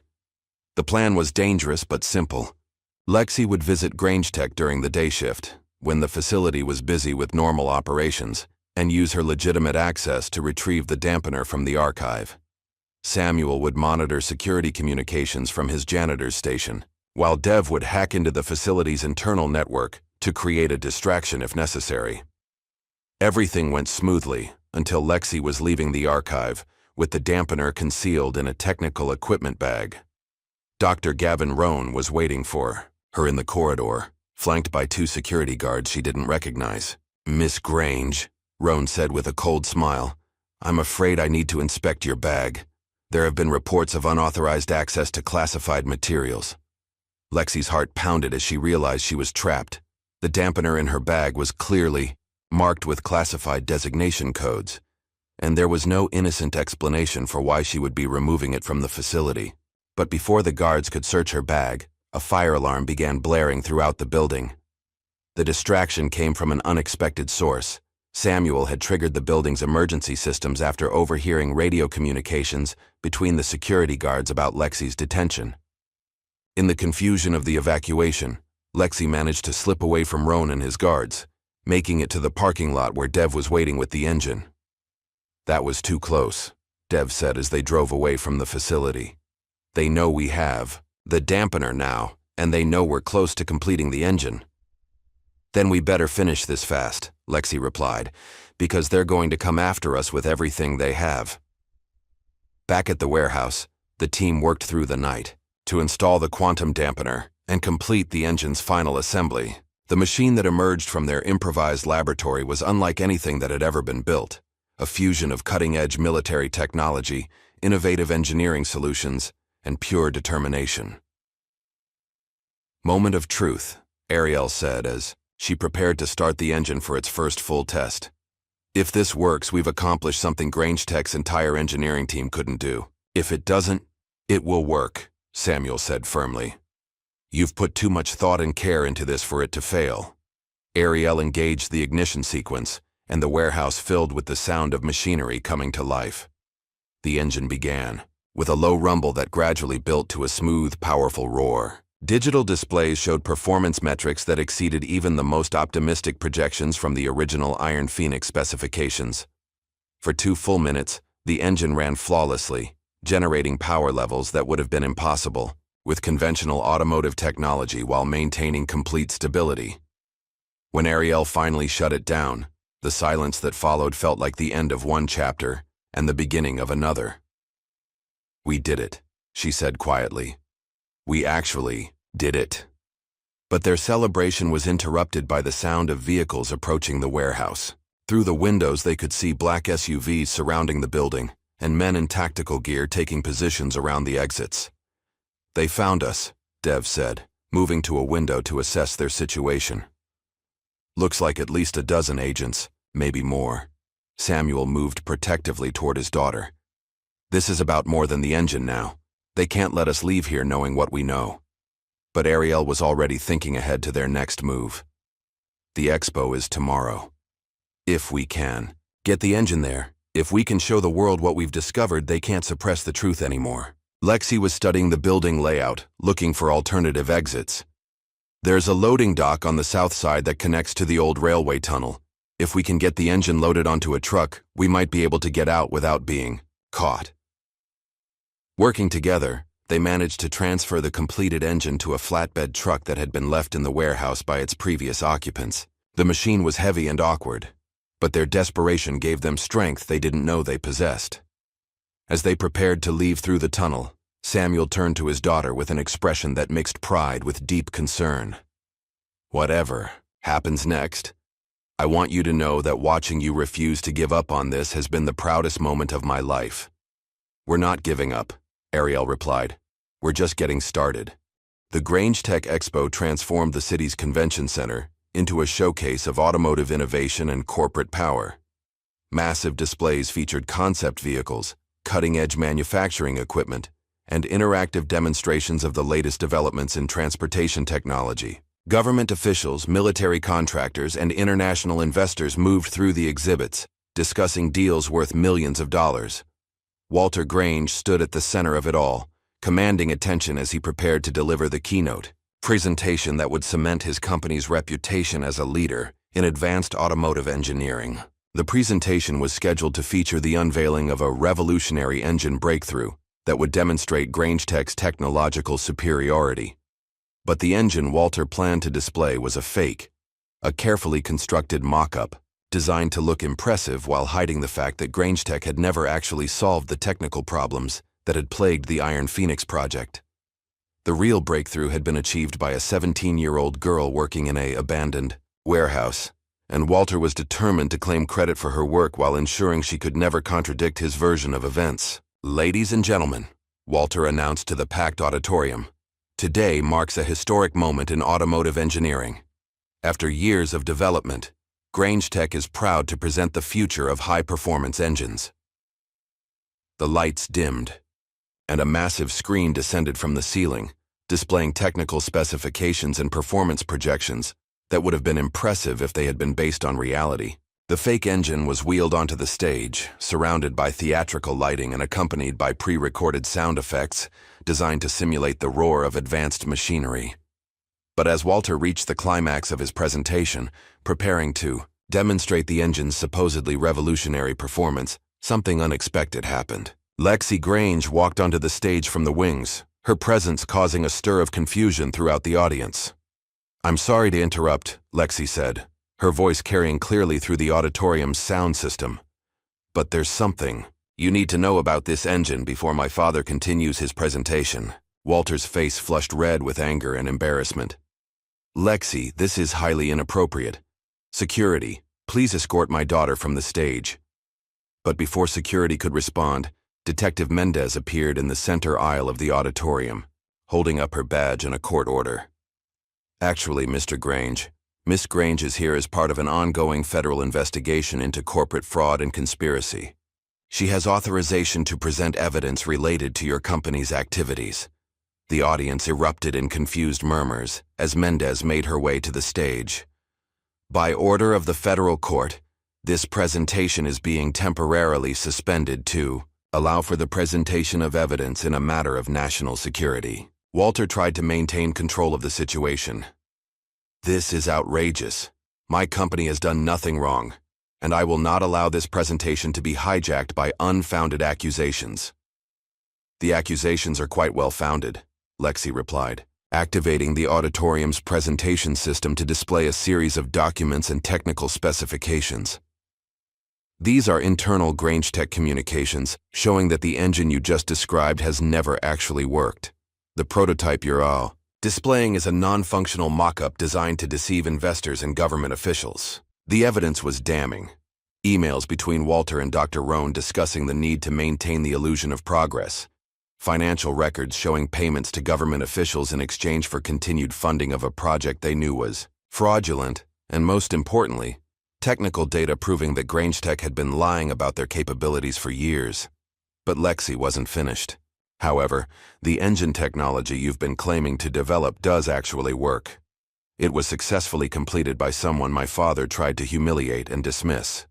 The plan was dangerous but simple. Lexi would visit Grange Tech during the day shift, when the facility was busy with normal operations, and use her legitimate access to retrieve the dampener from the archive. Samuel would monitor security communications from his janitor's station, while Dev would hack into the facility's internal network to create a distraction if necessary. Everything went smoothly until Lexi was leaving the archive, with the dampener concealed in a technical equipment bag. Dr. Gavin Rohn was waiting for her in the corridor, flanked by 2 security guards she didn't recognize. "Miss Grange," Rohn said with a cold smile, "I'm afraid I need to inspect your bag. There have been reports of unauthorized access to classified materials." Lexi's heart pounded as she realized she was trapped. The dampener in her bag was clearly marked with classified designation codes, and there was no innocent explanation for why she would be removing it from the facility. But before the guards could search her bag, a fire alarm began blaring throughout the building. The distraction came from an unexpected source. Samuel had triggered the building's emergency systems after overhearing radio communications between the security guards about Lexi's detention. In the confusion of the evacuation, Lexi managed to slip away from Rohn and his guards, making it to the parking lot where Dev was waiting with the engine. "That was too close," Dev said as they drove away from the facility. "They know we have the dampener now, and they know we're close to completing the engine." "Then we better finish this fast," Lexi replied, "because they're going to come after us with everything they have." Back at the warehouse, the team worked through the night to install the quantum dampener and complete the engine's final assembly. The machine that emerged from their improvised laboratory was unlike anything that had ever been built, a fusion of cutting-edge military technology, innovative engineering solutions, and pure determination. "Moment of truth," Ariel said as she prepared to start the engine for its first full test. "If this works, we've accomplished something Grange Tech's entire engineering team couldn't do. If it doesn't, it will work," Samuel said firmly. "You've put too much thought and care into this for it to fail." Ariel engaged the ignition sequence, and the warehouse filled with the sound of machinery coming to life. The engine began, with a low rumble that gradually built to a smooth, powerful roar. Digital displays showed performance metrics that exceeded even the most optimistic projections from the original Iron Phoenix specifications. For 2 full minutes, the engine ran flawlessly, generating power levels that would have been impossible with conventional automotive technology while maintaining complete stability. When Ariel finally shut it down, the silence that followed felt like the end of one chapter and the beginning of another. "We did it," she said quietly. "We actually did it." But their celebration was interrupted by the sound of vehicles approaching the warehouse. Through the windows they could see black SUVs surrounding the building, and men in tactical gear taking positions around the exits. "They found us," Dev said, moving to a window to assess their situation. "Looks like at least a dozen agents, maybe more." Samuel moved protectively toward his daughter. "This is about more than the engine now. They can't let us leave here knowing what we know." But Ariel was already thinking ahead to their next move. "The expo is tomorrow. If we can get the engine there, if we can show the world what we've discovered, they can't suppress the truth anymore." Lexi was studying the building layout, looking for alternative exits. "There's a loading dock on the south side that connects to the old railway tunnel. If we can get the engine loaded onto a truck, we might be able to get out without being caught." Working together, they managed to transfer the completed engine to a flatbed truck that had been left in the warehouse by its previous occupants. The machine was heavy and awkward, but their desperation gave them strength they didn't know they possessed. As they prepared to leave through the tunnel, Samuel turned to his daughter with an expression that mixed pride with deep concern. "Whatever happens next, I want you to know that watching you refuse to give up on this has been the proudest moment of my life." "We're not giving up," Ariel replied. "We're just getting started." The Grange Tech Expo transformed the city's convention center into a showcase of automotive innovation and corporate power. Massive displays featured concept vehicles, cutting-edge manufacturing equipment, and interactive demonstrations of the latest developments in transportation technology. Government officials, military contractors, and international investors moved through the exhibits, discussing deals worth millions of dollars. Walter Grange stood at the center of it all, commanding attention as he prepared to deliver the keynote presentation that would cement his company's reputation as a leader in advanced automotive engineering. The presentation was scheduled to feature the unveiling of a revolutionary engine breakthrough that would demonstrate Grange Tech's technological superiority. But the engine Walter planned to display was a fake, a carefully constructed mock-up, designed to look impressive while hiding the fact that Grange Tech had never actually solved the technical problems that had plagued the Iron Phoenix project. The real breakthrough had been achieved by a 17-year-old girl working in an abandoned warehouse, and Walter was determined to claim credit for her work while ensuring she could never contradict his version of events. "Ladies and gentlemen," Walter announced to the packed auditorium, "today marks a historic moment in automotive engineering. After years of development, Grange Tech is proud to present the future of high-performance engines." The lights dimmed, and a massive screen descended from the ceiling, displaying technical specifications and performance projections that would have been impressive if they had been based on reality. The fake engine was wheeled onto the stage, surrounded by theatrical lighting and accompanied by pre-recorded sound effects designed to simulate the roar of advanced machinery. But as Walter reached the climax of his presentation, preparing to demonstrate the engine's supposedly revolutionary performance, something unexpected happened. Lexi Grange walked onto the stage from the wings, her presence causing a stir of confusion throughout the audience. "I'm sorry to interrupt," Lexi said, her voice carrying clearly through the auditorium's sound system. "But there's something you need to know about this engine before my father continues his presentation." Walter's face flushed red with anger and embarrassment. "Lexi, this is highly inappropriate. Security, please escort my daughter from the stage." But before security could respond, Detective Mendez appeared in the center aisle of the auditorium, holding up her badge and a court order. "Actually, Mr. Grange, Miss Grange is here as part of an ongoing federal investigation into corporate fraud and conspiracy. She has authorization to present evidence related to your company's activities." The audience erupted in confused murmurs as Mendez made her way to the stage. "By order of the federal court, this presentation is being temporarily suspended to allow for the presentation of evidence in a matter of national security." Walter tried to maintain control of the situation. "This is outrageous. My company has done nothing wrong, and I will not allow this presentation to be hijacked by unfounded accusations." "The accusations are quite well founded," Lexi replied, activating the auditorium's presentation system to display a series of documents and technical specifications. "These are internal Grange Tech communications showing that the engine you just described has never actually worked. The prototype you're all displaying is a non-functional mock-up designed to deceive investors and government officials." The evidence was damning. Emails between Walter and Dr. Rohn discussing the need to maintain the illusion of progress. Financial records showing payments to government officials in exchange for continued funding of a project they knew was fraudulent, and most importantly, technical data proving that Grange Tech had been lying about their capabilities for years. But Lexi wasn't finished. "However, the engine technology you've been claiming to develop does actually work. It was successfully completed by someone my father tried to humiliate and dismiss."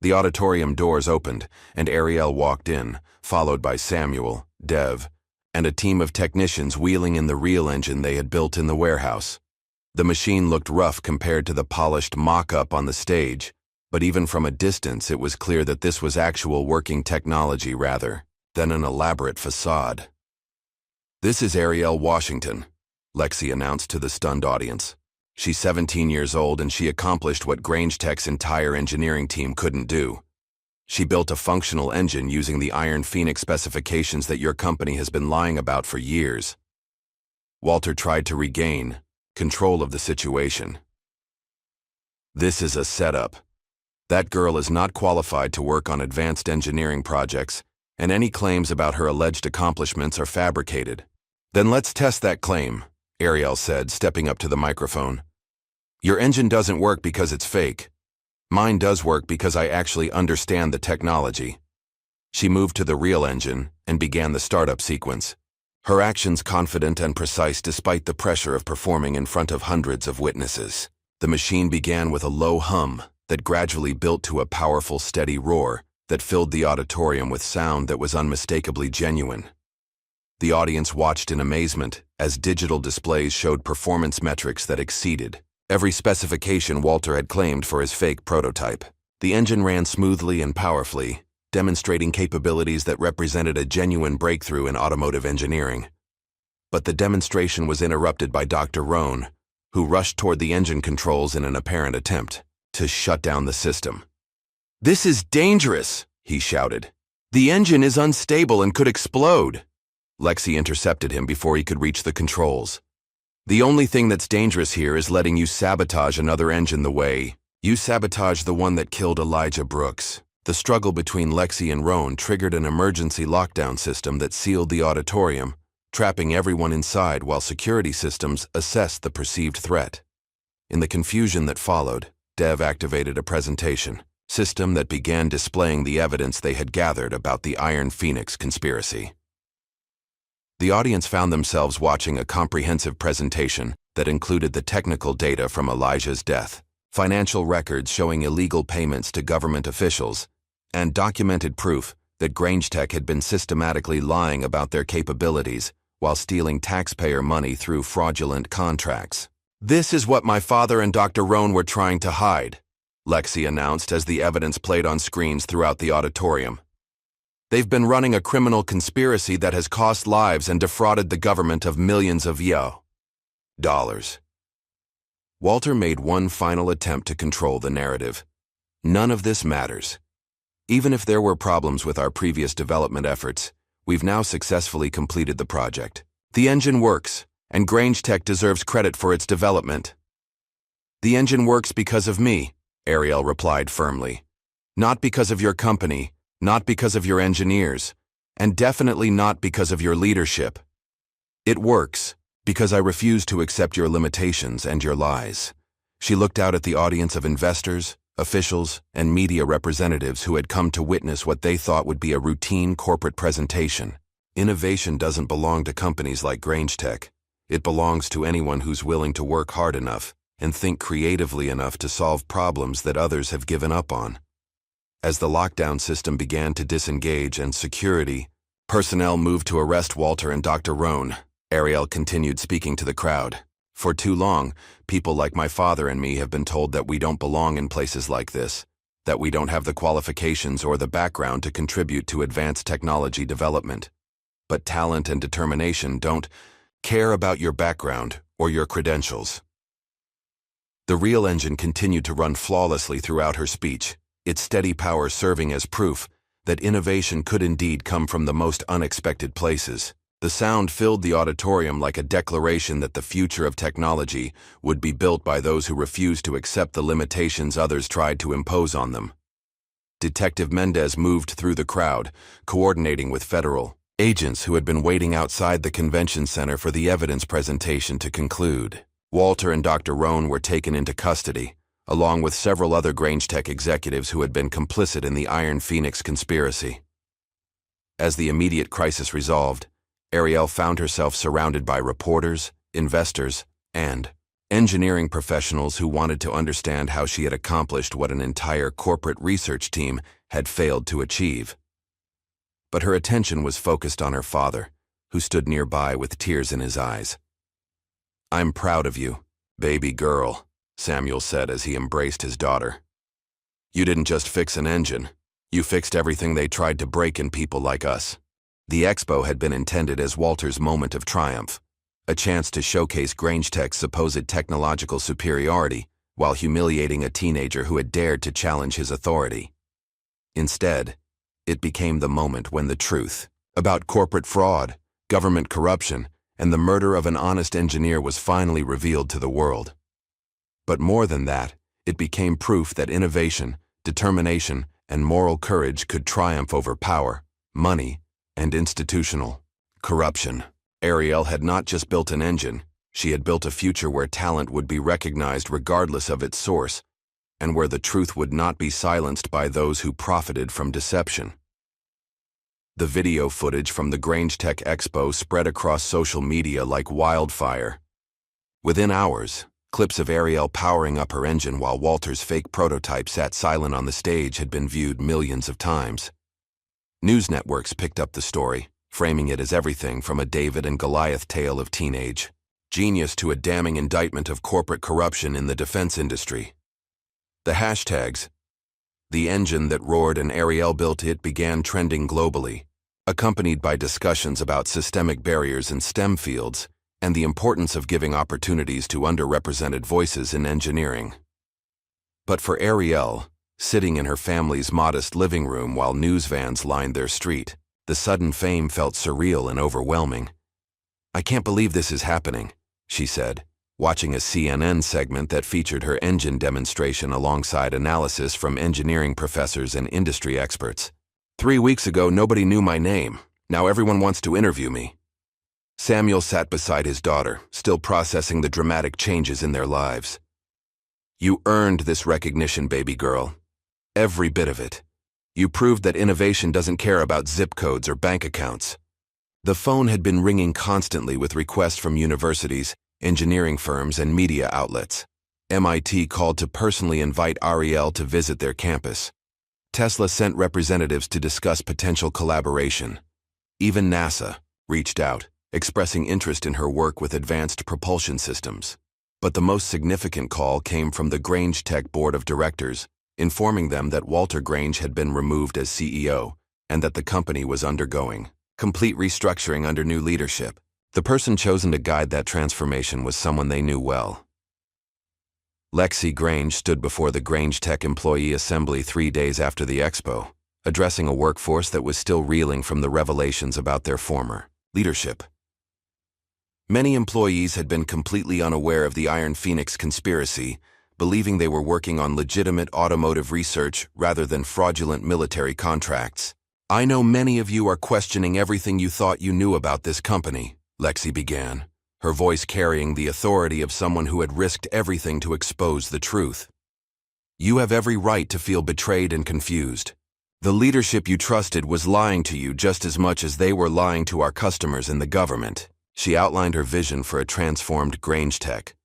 The auditorium doors opened, and Ariel walked in, followed by Samuel, Dev, and a team of technicians wheeling in the real engine they had built in the warehouse. The machine looked rough compared to the polished mock-up on the stage, but even from a distance it was clear that this was actual working technology rather than an elaborate facade. "This is Ariel Washington," Lexi announced to the stunned audience. "She's 17 years old and she accomplished what Grange Tech's entire engineering team couldn't do. She built a functional engine using the Iron Phoenix specifications that your company has been lying about for years." Walter tried to regain control of the situation. "This is a setup. That girl is not qualified to work on advanced engineering projects, and any claims about her alleged accomplishments are fabricated. Then let's test that claim, Ariel said, stepping up to the microphone. Your engine doesn't work because it's fake. Mine does work because I actually understand the technology. She moved to the real engine and began the startup sequence. Her actions confident and precise despite the pressure of performing in front of hundreds of witnesses. The machine began with a low hum that gradually built to a powerful, steady roar that filled the auditorium with sound that was unmistakably genuine. The audience watched in amazement as digital displays showed performance metrics that exceeded every specification Walter had claimed for his fake prototype. The engine ran smoothly and powerfully, demonstrating capabilities that represented a genuine breakthrough in automotive engineering. But the demonstration was interrupted by Dr. Rohn, who rushed toward the engine controls in an apparent attempt to shut down the system. "This is dangerous," he shouted. "The engine is unstable and could explode." Lexi intercepted him before he could reach the controls. "The only thing that's dangerous here is letting you sabotage another engine the way you sabotaged the one that killed Elijah Brooks." The struggle between Lexi and Rohn triggered an emergency lockdown system that sealed the auditorium, trapping everyone inside while security systems assessed the perceived threat. In the confusion that followed, Dev activated a presentation system that began displaying the evidence they had gathered about the Iron Phoenix conspiracy. The audience found themselves watching a comprehensive presentation that included the technical data from Elijah's death, financial records showing illegal payments to government officials, and documented proof that Grangetech had been systematically lying about their capabilities while stealing taxpayer money through fraudulent contracts. "This is what my father and Dr. Rohn were trying to hide," Lexi announced as the evidence played on screens throughout the auditorium. "They've been running a criminal conspiracy that has cost lives and defrauded the government of millions of dollars." Walter made one final attempt to control the narrative. "None of this matters. Even if there were problems with our previous development efforts, we've now successfully completed the project. The engine works, and Grangetech deserves credit for its development." "The engine works because of me," Ariel replied firmly. "Not because of your company, not because of your engineers, and definitely not because of your leadership. It works because I refuse to accept your limitations and your lies." She looked out at the audience of investors, officials, and media representatives who had come to witness what they thought would be a routine corporate presentation. Innovation doesn't belong to companies like Grangetech. It belongs to anyone who's willing to work hard enough and think creatively enough to solve problems that others have given up on. As the lockdown system began to disengage and security personnel moved to arrest Walter and Dr. Rohn, Ariel continued speaking to the crowd. "For too long, people like my father and me have been told that we don't belong in places like this, that we don't have the qualifications or the background to contribute to advanced technology development. But talent and determination don't care about your background or your credentials." The real engine continued to run flawlessly throughout her speech, its steady power serving as proof that innovation could indeed come from the most unexpected places. The sound filled the auditorium like a declaration that the future of technology would be built by those who refused to accept the limitations others tried to impose on them. Detective Mendez moved through the crowd, coordinating with federal agents who had been waiting outside the convention center for the evidence presentation to conclude. Walter and Dr. Rohn were taken into custody, along with several other Grangetech executives who had been complicit in the Iron Phoenix conspiracy. As the immediate crisis resolved, Ariel found herself surrounded by reporters, investors, and engineering professionals who wanted to understand how she had accomplished what an entire corporate research team had failed to achieve. But her attention was focused on her father, who stood nearby with tears in his eyes. "I'm proud of you, baby girl," Samuel said as he embraced his daughter. "You didn't just fix an engine. You fixed everything they tried to break in people like us." The expo had been intended as Walter's moment of triumph, a chance to showcase Grangetech's supposed technological superiority while humiliating a teenager who had dared to challenge his authority. Instead, it became the moment when the truth about corporate fraud, government corruption, and the murder of an honest engineer was finally revealed to the world. But more than that, it became proof that innovation, determination, and moral courage could triumph over power, money, and institutional corruption. Ariel had not just built an engine, she had built a future where talent would be recognized regardless of its source, and where the truth would not be silenced by those who profited from deception. The video footage from the Grange Tech Expo spread across social media like wildfire. Within hours, clips of Ariel powering up her engine while Walter's fake prototype sat silent on the stage had been viewed millions of times. News networks picked up the story, framing it as everything from a David and Goliath tale of teenage genius to a damning indictment of corporate corruption in the defense industry. The hashtags, "The engine that roared and Ariel built it," began trending globally, accompanied by discussions about systemic barriers in STEM fields and the importance of giving opportunities to underrepresented voices in engineering. But for Ariel, sitting in her family's modest living room while news vans lined their street, the sudden fame felt surreal and overwhelming. "I can't believe this is happening," she said, watching a CNN segment that featured her engine demonstration alongside analysis from engineering professors and industry experts. 3 weeks ago, nobody knew my name. Now everyone wants to interview me." Samuel sat beside his daughter, still processing the dramatic changes in their lives. "You earned this recognition, baby girl. Every bit of it. You proved that innovation doesn't care about zip codes or bank accounts." The phone had been ringing constantly with requests from universities, engineering firms, and media outlets. MIT called to personally invite Ariel to visit their campus. Tesla sent representatives to discuss potential collaboration. Even NASA reached out, expressing interest in her work with advanced propulsion systems. But the most significant call came from the Grange Tech Board of Directors, informing them that Walter Grange had been removed as CEO and that the company was undergoing complete restructuring under new leadership. The person chosen to guide that transformation was someone they knew well. Lexi Grange stood before the Grange Tech Employee Assembly 3 days after the expo, addressing a workforce that was still reeling from the revelations about their former leadership. Many employees had been completely unaware of the Iron Phoenix conspiracy, believing they were working on legitimate automotive research rather than fraudulent military contracts. "I know many of you are questioning everything you thought you knew about this company," Lexi began, her voice carrying the authority of someone who had risked everything to expose the truth. "You have every right to feel betrayed and confused. The leadership you trusted was lying to you just as much as they were lying to our customers and the government." She outlined her vision for a transformed Grange Tech,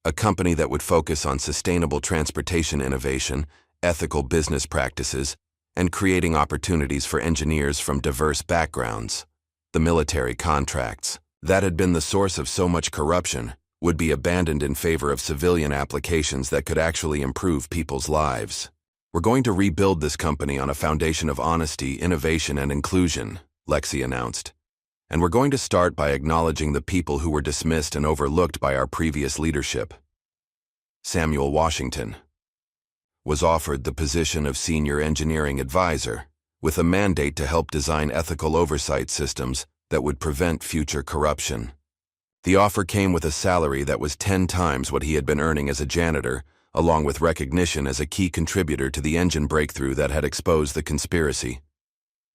a company that would focus on sustainable transportation innovation, ethical business practices, and creating opportunities for engineers from diverse backgrounds. The military contracts that had been the source of so much corruption would be abandoned in favor of civilian applications that could actually improve people's lives. "We're going to rebuild this company on a foundation of honesty, innovation, and inclusion," Lexi announced. "And we're going to start by acknowledging the people who were dismissed and overlooked by our previous leadership." Samuel Washington was offered the position of Senior Engineering Advisor, with a mandate to help design ethical oversight systems that would prevent future corruption. The offer came with a salary that was 10 times what he had been earning as a janitor, along with recognition as a key contributor to the engine breakthrough that had exposed the conspiracy.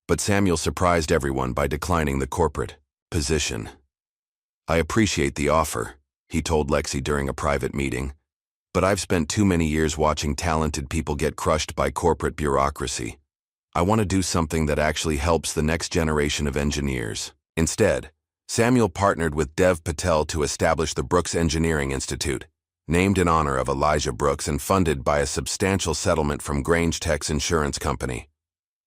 But Samuel surprised everyone by declining the corporate position. "I appreciate the offer," he told Lexi during a private meeting, "but I've spent too many years watching talented people get crushed by corporate bureaucracy. I want to do something that actually helps the next generation of engineers." Instead, Samuel partnered with Dev Patel to establish the Brooks Engineering Institute, named in honor of Elijah Brooks and funded by a substantial settlement from Grange Tech's insurance company.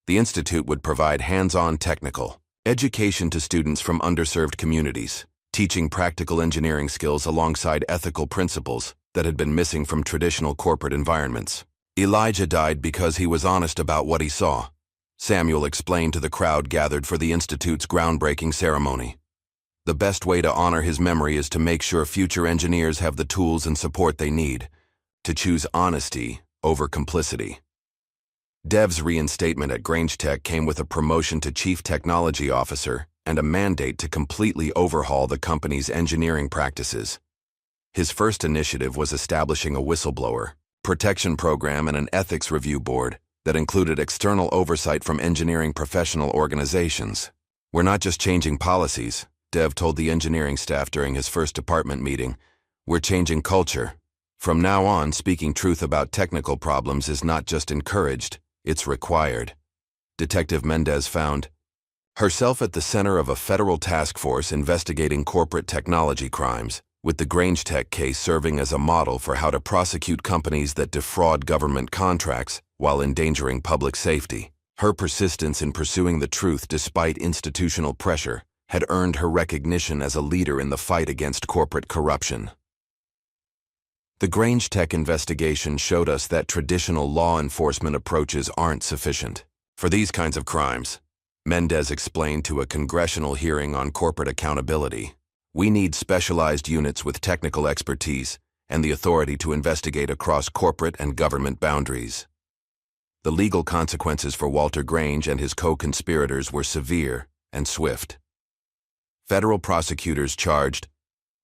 The institute would provide hands-on technical education to students from underserved communities, teaching practical engineering skills alongside ethical principles that had been missing from traditional corporate environments. "Elijah died because he was honest about what he saw," Samuel explained to the crowd gathered for the institute's groundbreaking ceremony. "The best way to honor his memory is to make sure future engineers have the tools and support they need, to choose honesty over complicity." Dev's reinstatement at Grange Tech came with a promotion to Chief Technology Officer and a mandate to completely overhaul the company's engineering practices. His first initiative was establishing a whistleblower protection program and an ethics review board that included external oversight from engineering professional organizations. "We're not just changing policies," Dev told the engineering staff during his first department meeting. We're changing culture. From now on, speaking truth about technical problems is not just encouraged, it's required. Detective Mendez found herself at the center of a federal task force investigating corporate technology crimes, with the Grange Tech case serving as a model for how to prosecute companies that defraud government contracts while endangering public safety. Her persistence in pursuing the truth despite institutional pressure had earned her recognition as a leader in the fight against corporate corruption. The Grange Tech investigation showed us that traditional law enforcement approaches aren't sufficient for these kinds of crimes, Mendez explained to a congressional hearing on corporate accountability. We need specialized units with technical expertise and the authority to investigate across corporate and government boundaries. The legal consequences for Walter Grange and his co-conspirators were severe and swift. Federal prosecutors charged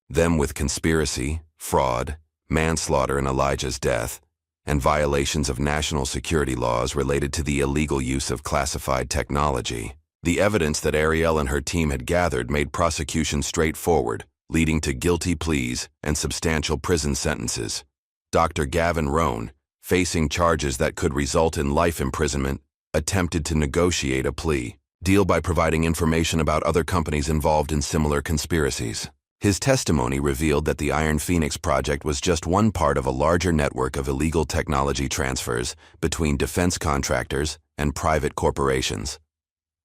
them with conspiracy, fraud, manslaughter in Elijah's death, and violations of national security laws related to the illegal use of classified technology. The evidence that Ariel and her team had gathered made prosecution straightforward, leading to guilty pleas and substantial prison sentences. Dr. Gavin Rohn, facing charges that could result in life imprisonment, attempted to negotiate a plea deal by providing information about other companies involved in similar conspiracies. His testimony revealed that the Iron Phoenix project was just one part of a larger network of illegal technology transfers between defense contractors and private corporations.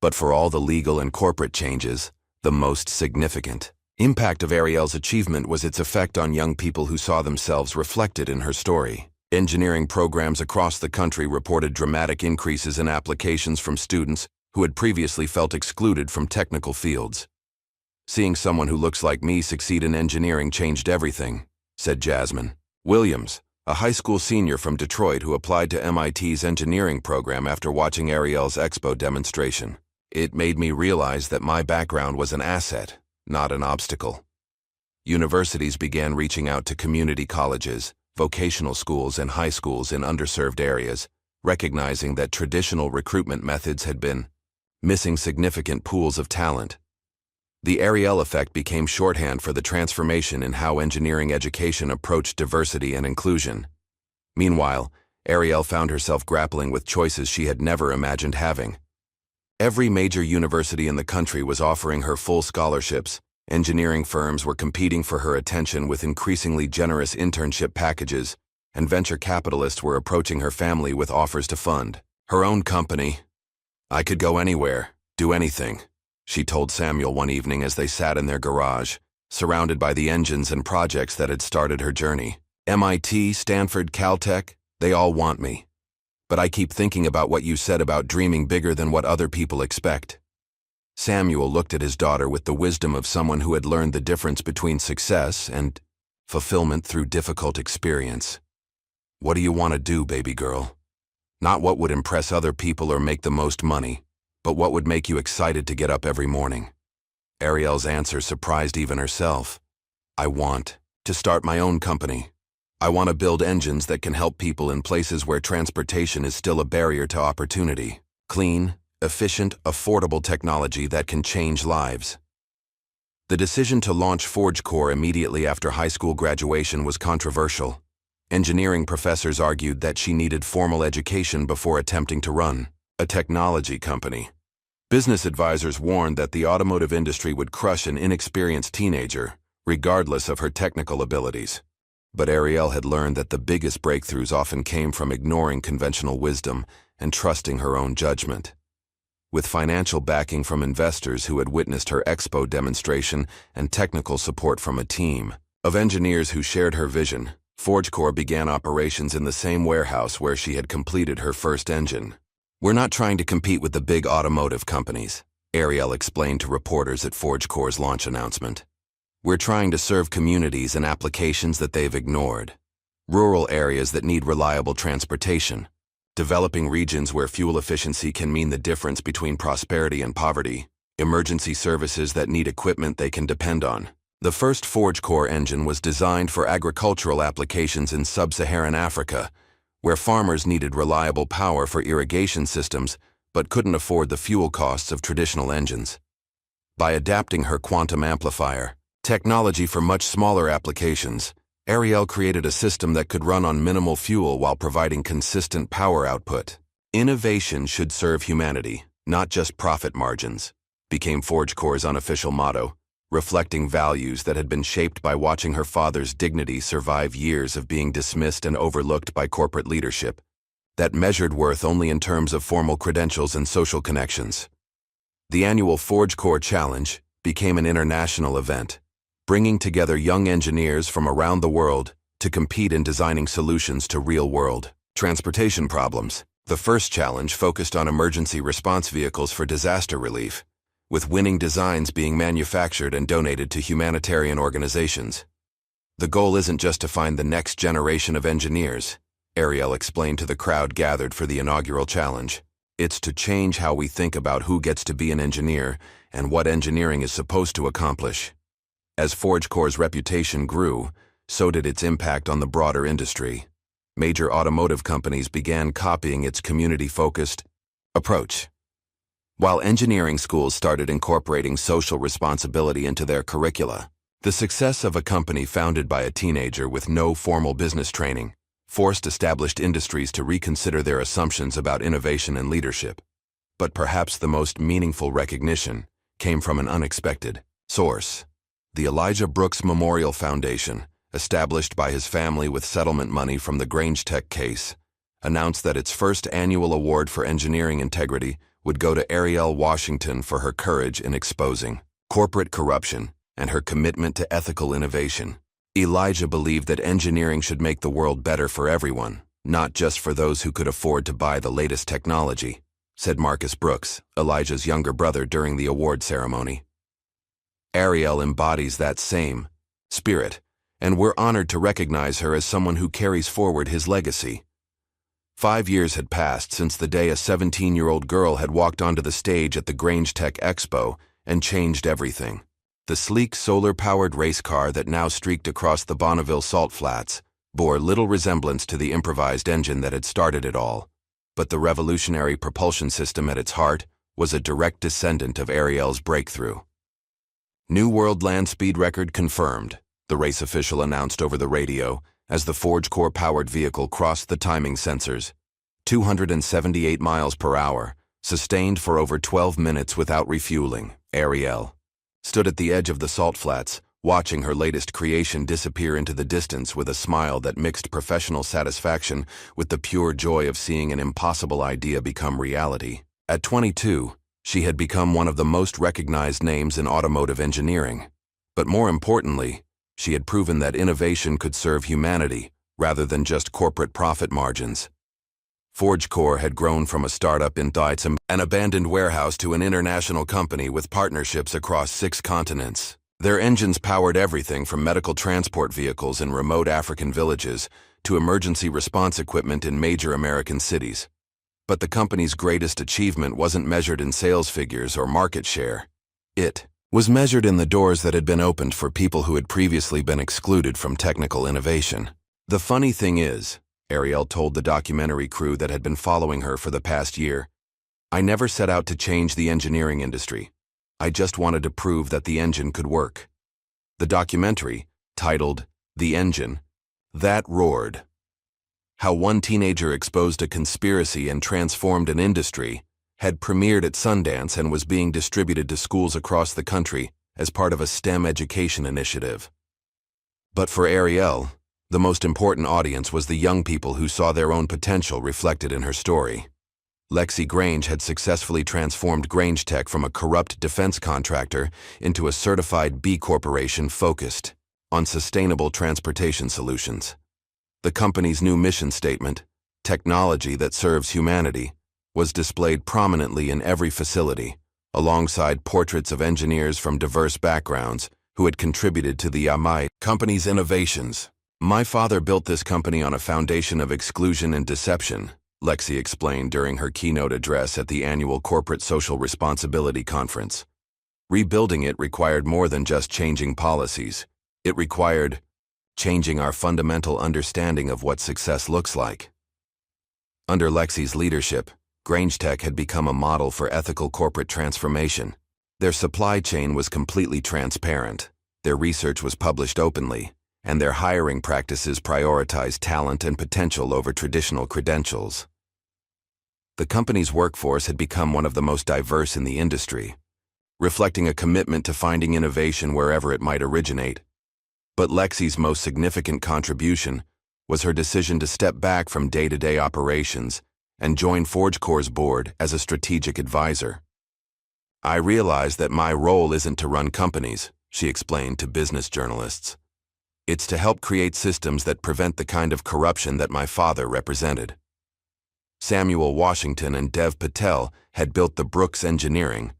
But for all the legal and corporate changes, the most significant impact of Ariel's achievement was its effect on young people who saw themselves reflected in her story. Engineering programs across the country reported dramatic increases in applications from students who had previously felt excluded from technical fields. Seeing someone who looks like me succeed in engineering changed everything, said Jasmine Williams, a high school senior from Detroit who applied to MIT's engineering program after watching Ariel's expo demonstration. It made me realize that my background was an asset, not an obstacle. Universities began reaching out to community colleges, vocational schools, and high schools in underserved areas, recognizing that traditional recruitment methods had been missing significant pools of talent. The Ariel effect became shorthand for the transformation in how engineering education approached diversity and inclusion. Meanwhile, Ariel found herself grappling with choices she had never imagined having. Every major university in the country was offering her full scholarships. Engineering firms were competing for her attention with increasingly generous internship packages, and venture capitalists were approaching her family with offers to fund her own company. I could go anywhere, do anything, she told Samuel one evening as they sat in their garage, surrounded by the engines and projects that had started her journey. MIT, Stanford, Caltech, they all want me. But I keep thinking about what you said about dreaming bigger than what other people expect. Samuel looked at his daughter with the wisdom of someone who had learned the difference between success and fulfillment through difficult experience. What do you want to do, baby girl? Not what would impress other people or make the most money, but what would make you excited to get up every morning? Ariel's answer surprised even herself. I want to start my own company. I want to build engines that can help people in places where transportation is still a barrier to opportunity. Clean, efficient, affordable technology that can change lives. The decision to launch ForgeCore immediately after high school graduation was controversial. Engineering professors argued that she needed formal education before attempting to run a technology company. Business advisors warned that the automotive industry would crush an inexperienced teenager, regardless of her technical abilities. But Ariel had learned that the biggest breakthroughs often came from ignoring conventional wisdom and trusting her own judgment. With financial backing from investors who had witnessed her expo demonstration and technical support from a team of engineers who shared her vision, ForgeCore began operations in the same warehouse where she had completed her first engine. We're not trying to compete with the big automotive companies, Ariel explained to reporters at ForgeCore's launch announcement. We're trying to serve communities and applications that they've ignored. Rural areas that need reliable transportation. Developing regions where fuel efficiency can mean the difference between prosperity and poverty. Emergency services that need equipment they can depend on. The first ForgeCore engine was designed for agricultural applications in sub-Saharan Africa, where farmers needed reliable power for irrigation systems but couldn't afford the fuel costs of traditional engines. By adapting her quantum amplifier, technology for much smaller applications, Ariel created a system that could run on minimal fuel while providing consistent power output. Innovation should serve humanity, not just profit margins, became ForgeCore's unofficial motto, reflecting values that had been shaped by watching her father's dignity survive years of being dismissed and overlooked by corporate leadership that measured worth only in terms of formal credentials and social connections. The annual ForgeCore Challenge became an international event, bringing together young engineers from around the world to compete in designing solutions to real-world transportation problems. The first challenge focused on emergency response vehicles for disaster relief, with winning designs being manufactured and donated to humanitarian organizations. The goal isn't just to find the next generation of engineers, Ariel explained to the crowd gathered for the inaugural challenge. It's to change how we think about who gets to be an engineer and what engineering is supposed to accomplish. As ForgeCore's reputation grew, so did its impact on the broader industry. Major automotive companies began copying its community-focused approach. While engineering schools started incorporating social responsibility into their curricula, the success of a company founded by a teenager with no formal business training forced established industries to reconsider their assumptions about innovation and leadership. But perhaps the most meaningful recognition came from an unexpected source. The Elijah Brooks Memorial Foundation, established by his family with settlement money from the Grange Tech case, announced that its first annual award for engineering integrity would go to Ariel Washington for her courage in exposing corporate corruption and her commitment to ethical innovation. Elijah believed that engineering should make the world better for everyone, not just for those who could afford to buy the latest technology, said Marcus Brooks, Elijah's younger brother, during the award ceremony. Ariel embodies that same spirit, and we're honored to recognize her as someone who carries forward his legacy. 5 years had passed since the day a 17-year-old girl had walked onto the stage at the Grange Tech Expo and changed everything. The sleek solar-powered race car that now streaked across the Bonneville salt flats bore little resemblance to the improvised engine that had started it all, but the revolutionary propulsion system at its heart was a direct descendant of Ariel's breakthrough. New world land speed record confirmed, the race official announced over the radio as the ForgeCore-powered vehicle crossed the timing sensors. 278 miles per hour, sustained for over 12 minutes without refueling. Ariel stood at the edge of the salt flats, watching her latest creation disappear into the distance with a smile that mixed professional satisfaction with the pure joy of seeing an impossible idea become reality. At 22, she had become one of the most recognized names in automotive engineering. But more importantly, she had proven that innovation could serve humanity rather than just corporate profit margins. ForgeCore had grown from a startup in Dietzen, an abandoned warehouse, to an international company with partnerships across 6 continents. Their engines powered everything from medical transport vehicles in remote African villages to emergency response equipment in major American cities. But the company's greatest achievement wasn't measured in sales figures or market share. It was measured in the doors that had been opened for people who had previously been excluded from technical innovation. The funny thing is, Ariel told the documentary crew that had been following her for the past year, I never set out to change the engineering industry. I just wanted to prove that the engine could work. The documentary, titled The Engine, That Roared. How one teenager exposed a conspiracy and transformed an industry, had premiered at Sundance and was being distributed to schools across the country as part of a STEM education initiative. But for Ariel, the most important audience was the young people who saw their own potential reflected in her story. Lexi Grange had successfully transformed Grange Tech from a corrupt defense contractor into a certified B Corporation focused on sustainable transportation solutions. The company's new mission statement, "Technology that serves humanity," was displayed prominently in every facility, alongside portraits of engineers from diverse backgrounds who had contributed to the Yamai company's innovations. My father built this company on a foundation of exclusion and deception, Lexi explained during her keynote address at the annual Corporate Social Responsibility Conference. Rebuilding it required more than just changing policies. It required changing our fundamental understanding of what success looks like. Under Lexi's leadership, Grange Tech had become a model for ethical corporate transformation. Their supply chain was completely transparent, their research was published openly, and their hiring practices prioritized talent and potential over traditional credentials. The company's workforce had become one of the most diverse in the industry, reflecting a commitment to finding innovation wherever it might originate. But Lexi's most significant contribution was her decision to step back from day-to-day operations and join ForgeCore's board as a strategic advisor. "I realize that my role isn't to run companies," she explained to business journalists. "It's to help create systems that prevent the kind of corruption that my father represented." Samuel Washington and Dev Patel had built the Brooks Engineering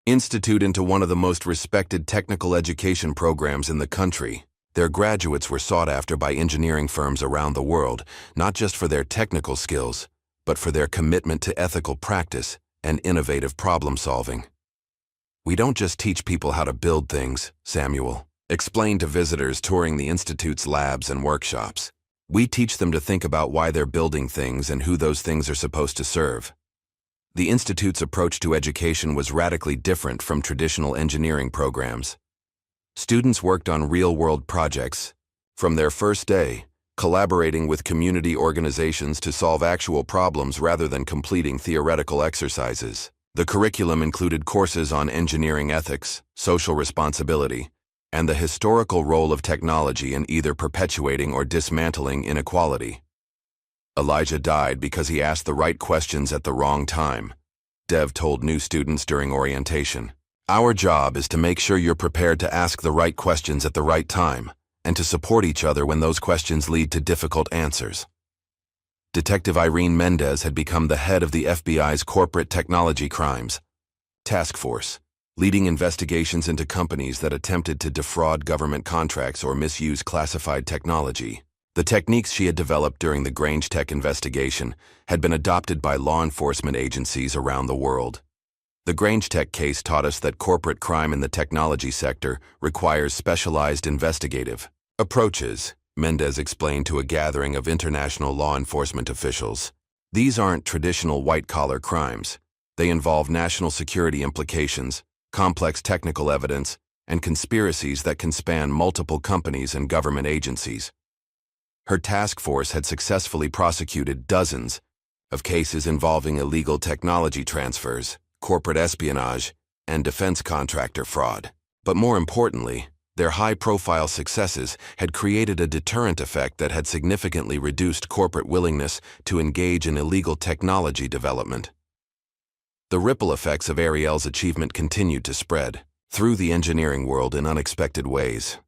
Institute into one of the most respected technical education programs in the country. Their graduates were sought after by engineering firms around the world, not just for their technical skills, but for their commitment to ethical practice and innovative problem-solving. "We don't just teach people how to build things," Samuel explained to visitors touring the Institute's labs and workshops. "We teach them to think about why they're building things and who those things are supposed to serve." The Institute's approach to education was radically different from traditional engineering programs. Students worked on real-world projects, from their first day, collaborating with community organizations to solve actual problems rather than completing theoretical exercises. The curriculum included courses on engineering ethics, social responsibility, and the historical role of technology in either perpetuating or dismantling inequality. "Elijah died because he asked the right questions at the wrong time," Dev told new students during orientation. "Our job is to make sure you're prepared to ask the right questions at the right time, and to support each other when those questions lead to difficult answers." Detective Irene Mendez had become the head of the FBI's Corporate Technology Crimes Task Force, leading investigations into companies that attempted to defraud government contracts or misuse classified technology. The techniques she had developed during the Grange Tech investigation had been adopted by law enforcement agencies around the world. The Grange Tech case taught us that corporate crime in the technology sector requires specialized investigative approaches, Mendez explained to a gathering of international law enforcement officials. "These aren't traditional white-collar crimes. They involve national security implications, complex technical evidence, and conspiracies that can span multiple companies and government agencies." Her task force had successfully prosecuted dozens of cases involving illegal technology transfers, corporate espionage, and defense contractor fraud. But more importantly, their high-profile successes had created a deterrent effect that had significantly reduced corporate willingness to engage in illegal technology development. The ripple effects of Ariel's achievement continued to spread through the engineering world in unexpected ways.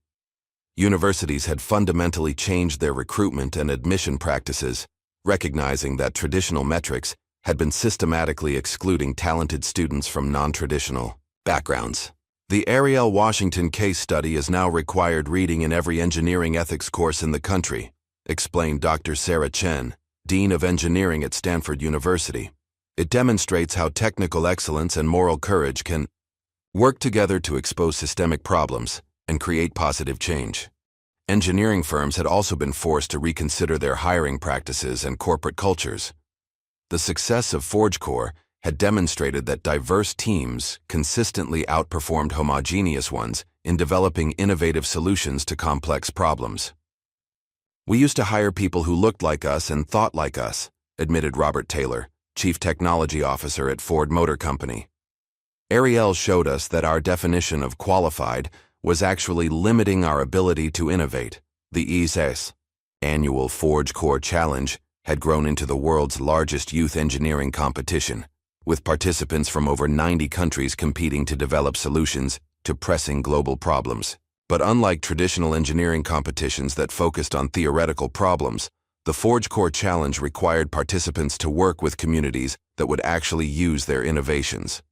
Universities had fundamentally changed their recruitment and admission practices, recognizing that traditional metrics had been systematically excluding talented students from non-traditional backgrounds. The Ariel Washington case study is now required reading in every engineering ethics course in the country, explained Dr. Sarah Chen, Dean of Engineering at Stanford University. "It demonstrates how technical excellence and moral courage can work together to expose systemic problems and create positive change." Engineering firms had also been forced to reconsider their hiring practices and corporate cultures. The success of ForgeCore had demonstrated that diverse teams consistently outperformed homogeneous ones in developing innovative solutions to complex problems. "We used to hire people who looked like us and thought like us," admitted Robert Taylor, Chief Technology Officer at Ford Motor Company. "Ariel showed us that our definition of qualified was actually limiting our ability to innovate." The ESS annual ForgeCore Challenge had grown into the world's largest youth engineering competition, with participants from over 90 countries competing to develop solutions to pressing global problems. But unlike traditional engineering competitions that focused on theoretical problems, the ForgeCore Challenge required participants to work with communities that would actually use their innovations.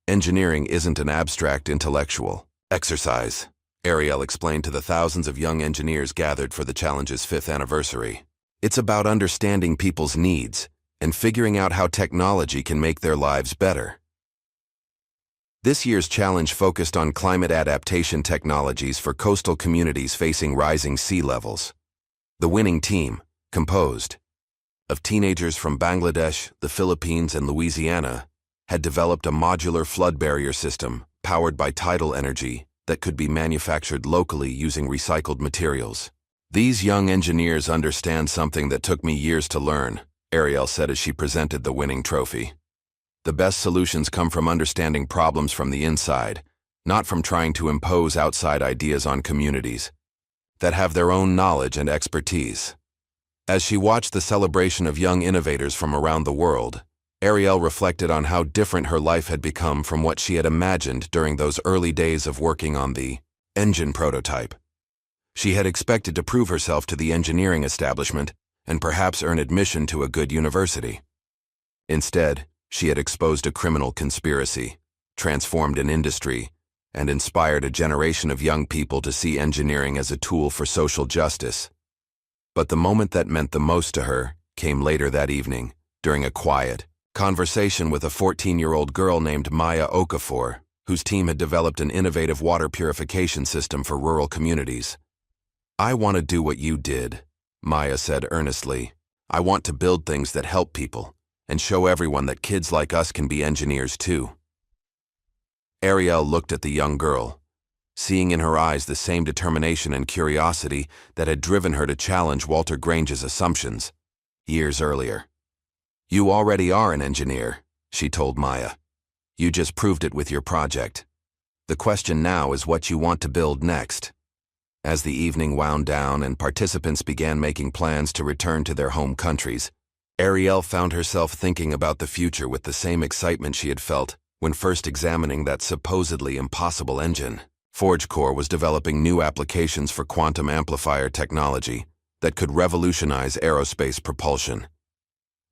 "Engineering isn't an abstract intellectual exercise," Ariel explained to the thousands of young engineers gathered for the challenge's 5th anniversary. "It's about understanding people's needs and figuring out how technology can make their lives better." This year's challenge focused on climate adaptation technologies for coastal communities facing rising sea levels. The winning team, composed of teenagers from Bangladesh, the Philippines, and Louisiana, had developed a modular flood barrier system powered by tidal energy that could be manufactured locally using recycled materials. "These young engineers understand something that took me years to learn," Ariel said as she presented the winning trophy. "The best solutions come from understanding problems from the inside, not from trying to impose outside ideas on communities that have their own knowledge and expertise." As she watched the celebration of young innovators from around the world, Ariel reflected on how different her life had become from what she had imagined during those early days of working on the engine prototype. She had expected to prove herself to the engineering establishment and perhaps earn admission to a good university. Instead, she had exposed a criminal conspiracy, transformed an industry, and inspired a generation of young people to see engineering as a tool for social justice. But the moment that meant the most to her came later that evening, during a quiet conversation with a 14-year-old girl named Maya Okafor, whose team had developed an innovative water purification system for rural communities. "I want to do what you did," Maya said earnestly. "I want to build things that help people and show everyone that kids like us can be engineers too." Ariel looked at the young girl, seeing in her eyes the same determination and curiosity that had driven her to challenge Walter Grange's assumptions years earlier. "You already are an engineer," she told Maya. "You just proved it with your project. The question now is what you want to build next." As the evening wound down and participants began making plans to return to their home countries, Ariel found herself thinking about the future with the same excitement she had felt when first examining that supposedly impossible engine. ForgeCore was developing new applications for quantum amplifier technology that could revolutionize aerospace propulsion.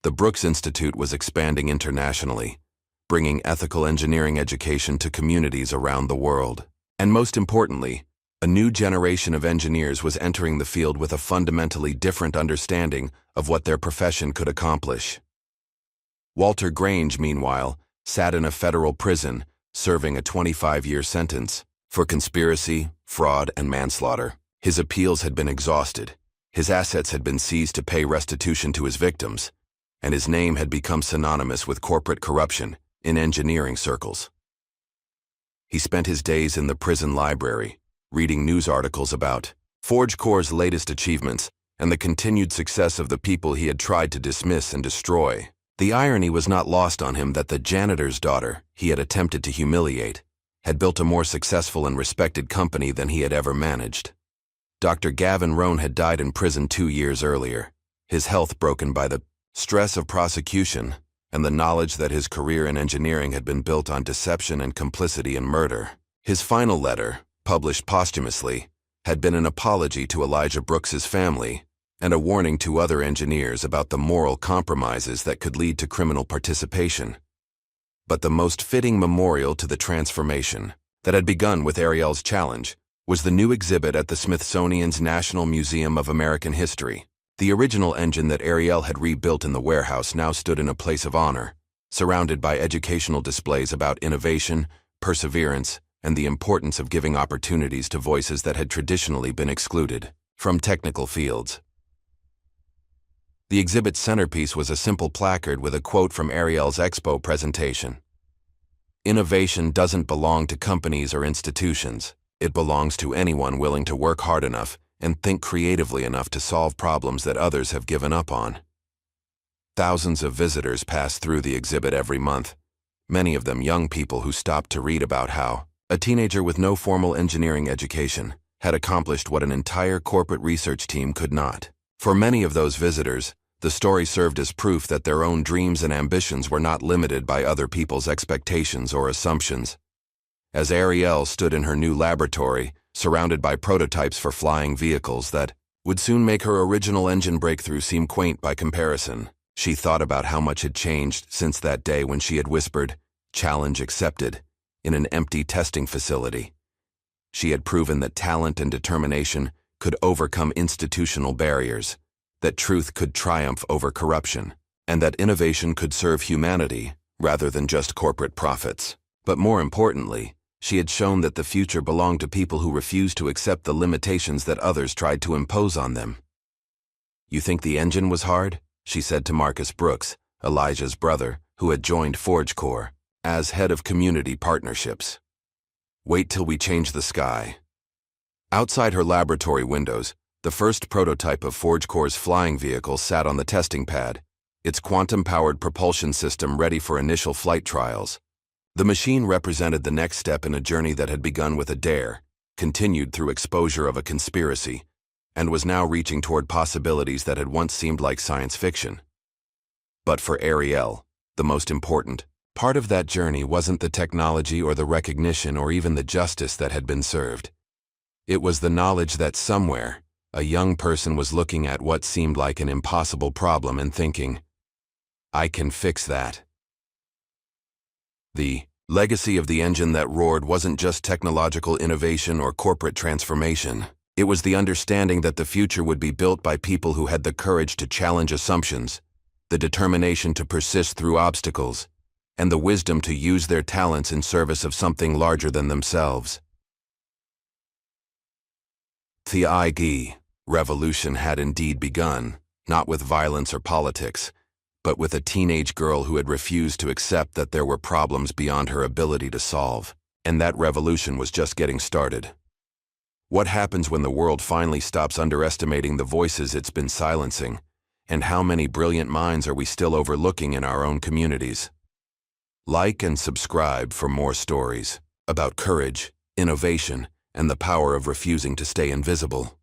The Brooks Institute was expanding internationally, bringing ethical engineering education to communities around the world. And most importantly, a new generation of engineers was entering the field with a fundamentally different understanding of what their profession could accomplish. Walter Grange, meanwhile, sat in a federal prison, serving a 25-year sentence for conspiracy, fraud, and manslaughter. His appeals had been exhausted, his assets had been seized to pay restitution to his victims, and his name had become synonymous with corporate corruption in engineering circles. He spent his days in the prison library, reading news articles about ForgeCore's latest achievements and the continued success of the people he had tried to dismiss and destroy. The irony was not lost on him that the janitor's daughter he had attempted to humiliate had built a more successful and respected company than he had ever managed. Dr. Gavin Rohn had died in prison 2 years earlier, his health broken by the stress of prosecution and the knowledge that his career in engineering had been built on deception and complicity in murder. His final letter, published posthumously, had been an apology to Elijah Brooks's family and a warning to other engineers about the moral compromises that could lead to criminal participation. But the most fitting memorial to the transformation that had begun with Ariel's challenge was the new exhibit at the Smithsonian's National Museum of American History. The original engine that Ariel had rebuilt in the warehouse now stood in a place of honor, surrounded by educational displays about innovation, perseverance, and the importance of giving opportunities to voices that had traditionally been excluded from technical fields. The exhibit's centerpiece was a simple placard with a quote from Ariel's Expo presentation. "Innovation doesn't belong to companies or institutions. It belongs to anyone willing to work hard enough and think creatively enough to solve problems that others have given up on." Thousands of visitors passed through the exhibit every month, many of them young people who stopped to read about how a teenager with no formal engineering education had accomplished what an entire corporate research team could not. For many of those visitors, the story served as proof that their own dreams and ambitions were not limited by other people's expectations or assumptions. As Ariel stood in her new laboratory, surrounded by prototypes for flying vehicles that would soon make her original engine breakthrough seem quaint by comparison, she thought about how much had changed since that day when she had whispered, "Challenge accepted," in an empty testing facility. She had proven that talent and determination could overcome institutional barriers, that truth could triumph over corruption, and that innovation could serve humanity rather than just corporate profits. But more importantly, she had shown that the future belonged to people who refused to accept the limitations that others tried to impose on them. "You think the engine was hard?" she said to Marcus Brooks, Elijah's brother, who had joined ForgeCore. as head of community partnerships. Wait till we change the sky. Outside her laboratory windows, the first prototype of ForgeCore's flying vehicle sat on the testing pad, its quantum-powered propulsion system ready for initial flight trials. The machine represented the next step in a journey that had begun with a dare, continued through exposure of a conspiracy, and was now reaching toward possibilities that had once seemed like science fiction. But for Ariel, the most important part of that journey wasn't the technology or the recognition or even the justice that had been served. It was the knowledge that somewhere, a young person was looking at what seemed like an impossible problem and thinking, I can fix that. The legacy of the engine that roared wasn't just technological innovation or corporate transformation. It was the understanding that the future would be built by people who had the courage to challenge assumptions, the determination to persist through obstacles, and the wisdom to use their talents in service of something larger than themselves. The IG revolution had indeed begun, not with violence or politics, but with a teenage girl who had refused to accept that there were problems beyond her ability to solve, and that revolution was just getting started. What happens when the world finally stops underestimating the voices it's been silencing, and how many brilliant minds are we still overlooking in our own communities? Like and subscribe for more stories about courage, innovation, and the power of refusing to stay invisible.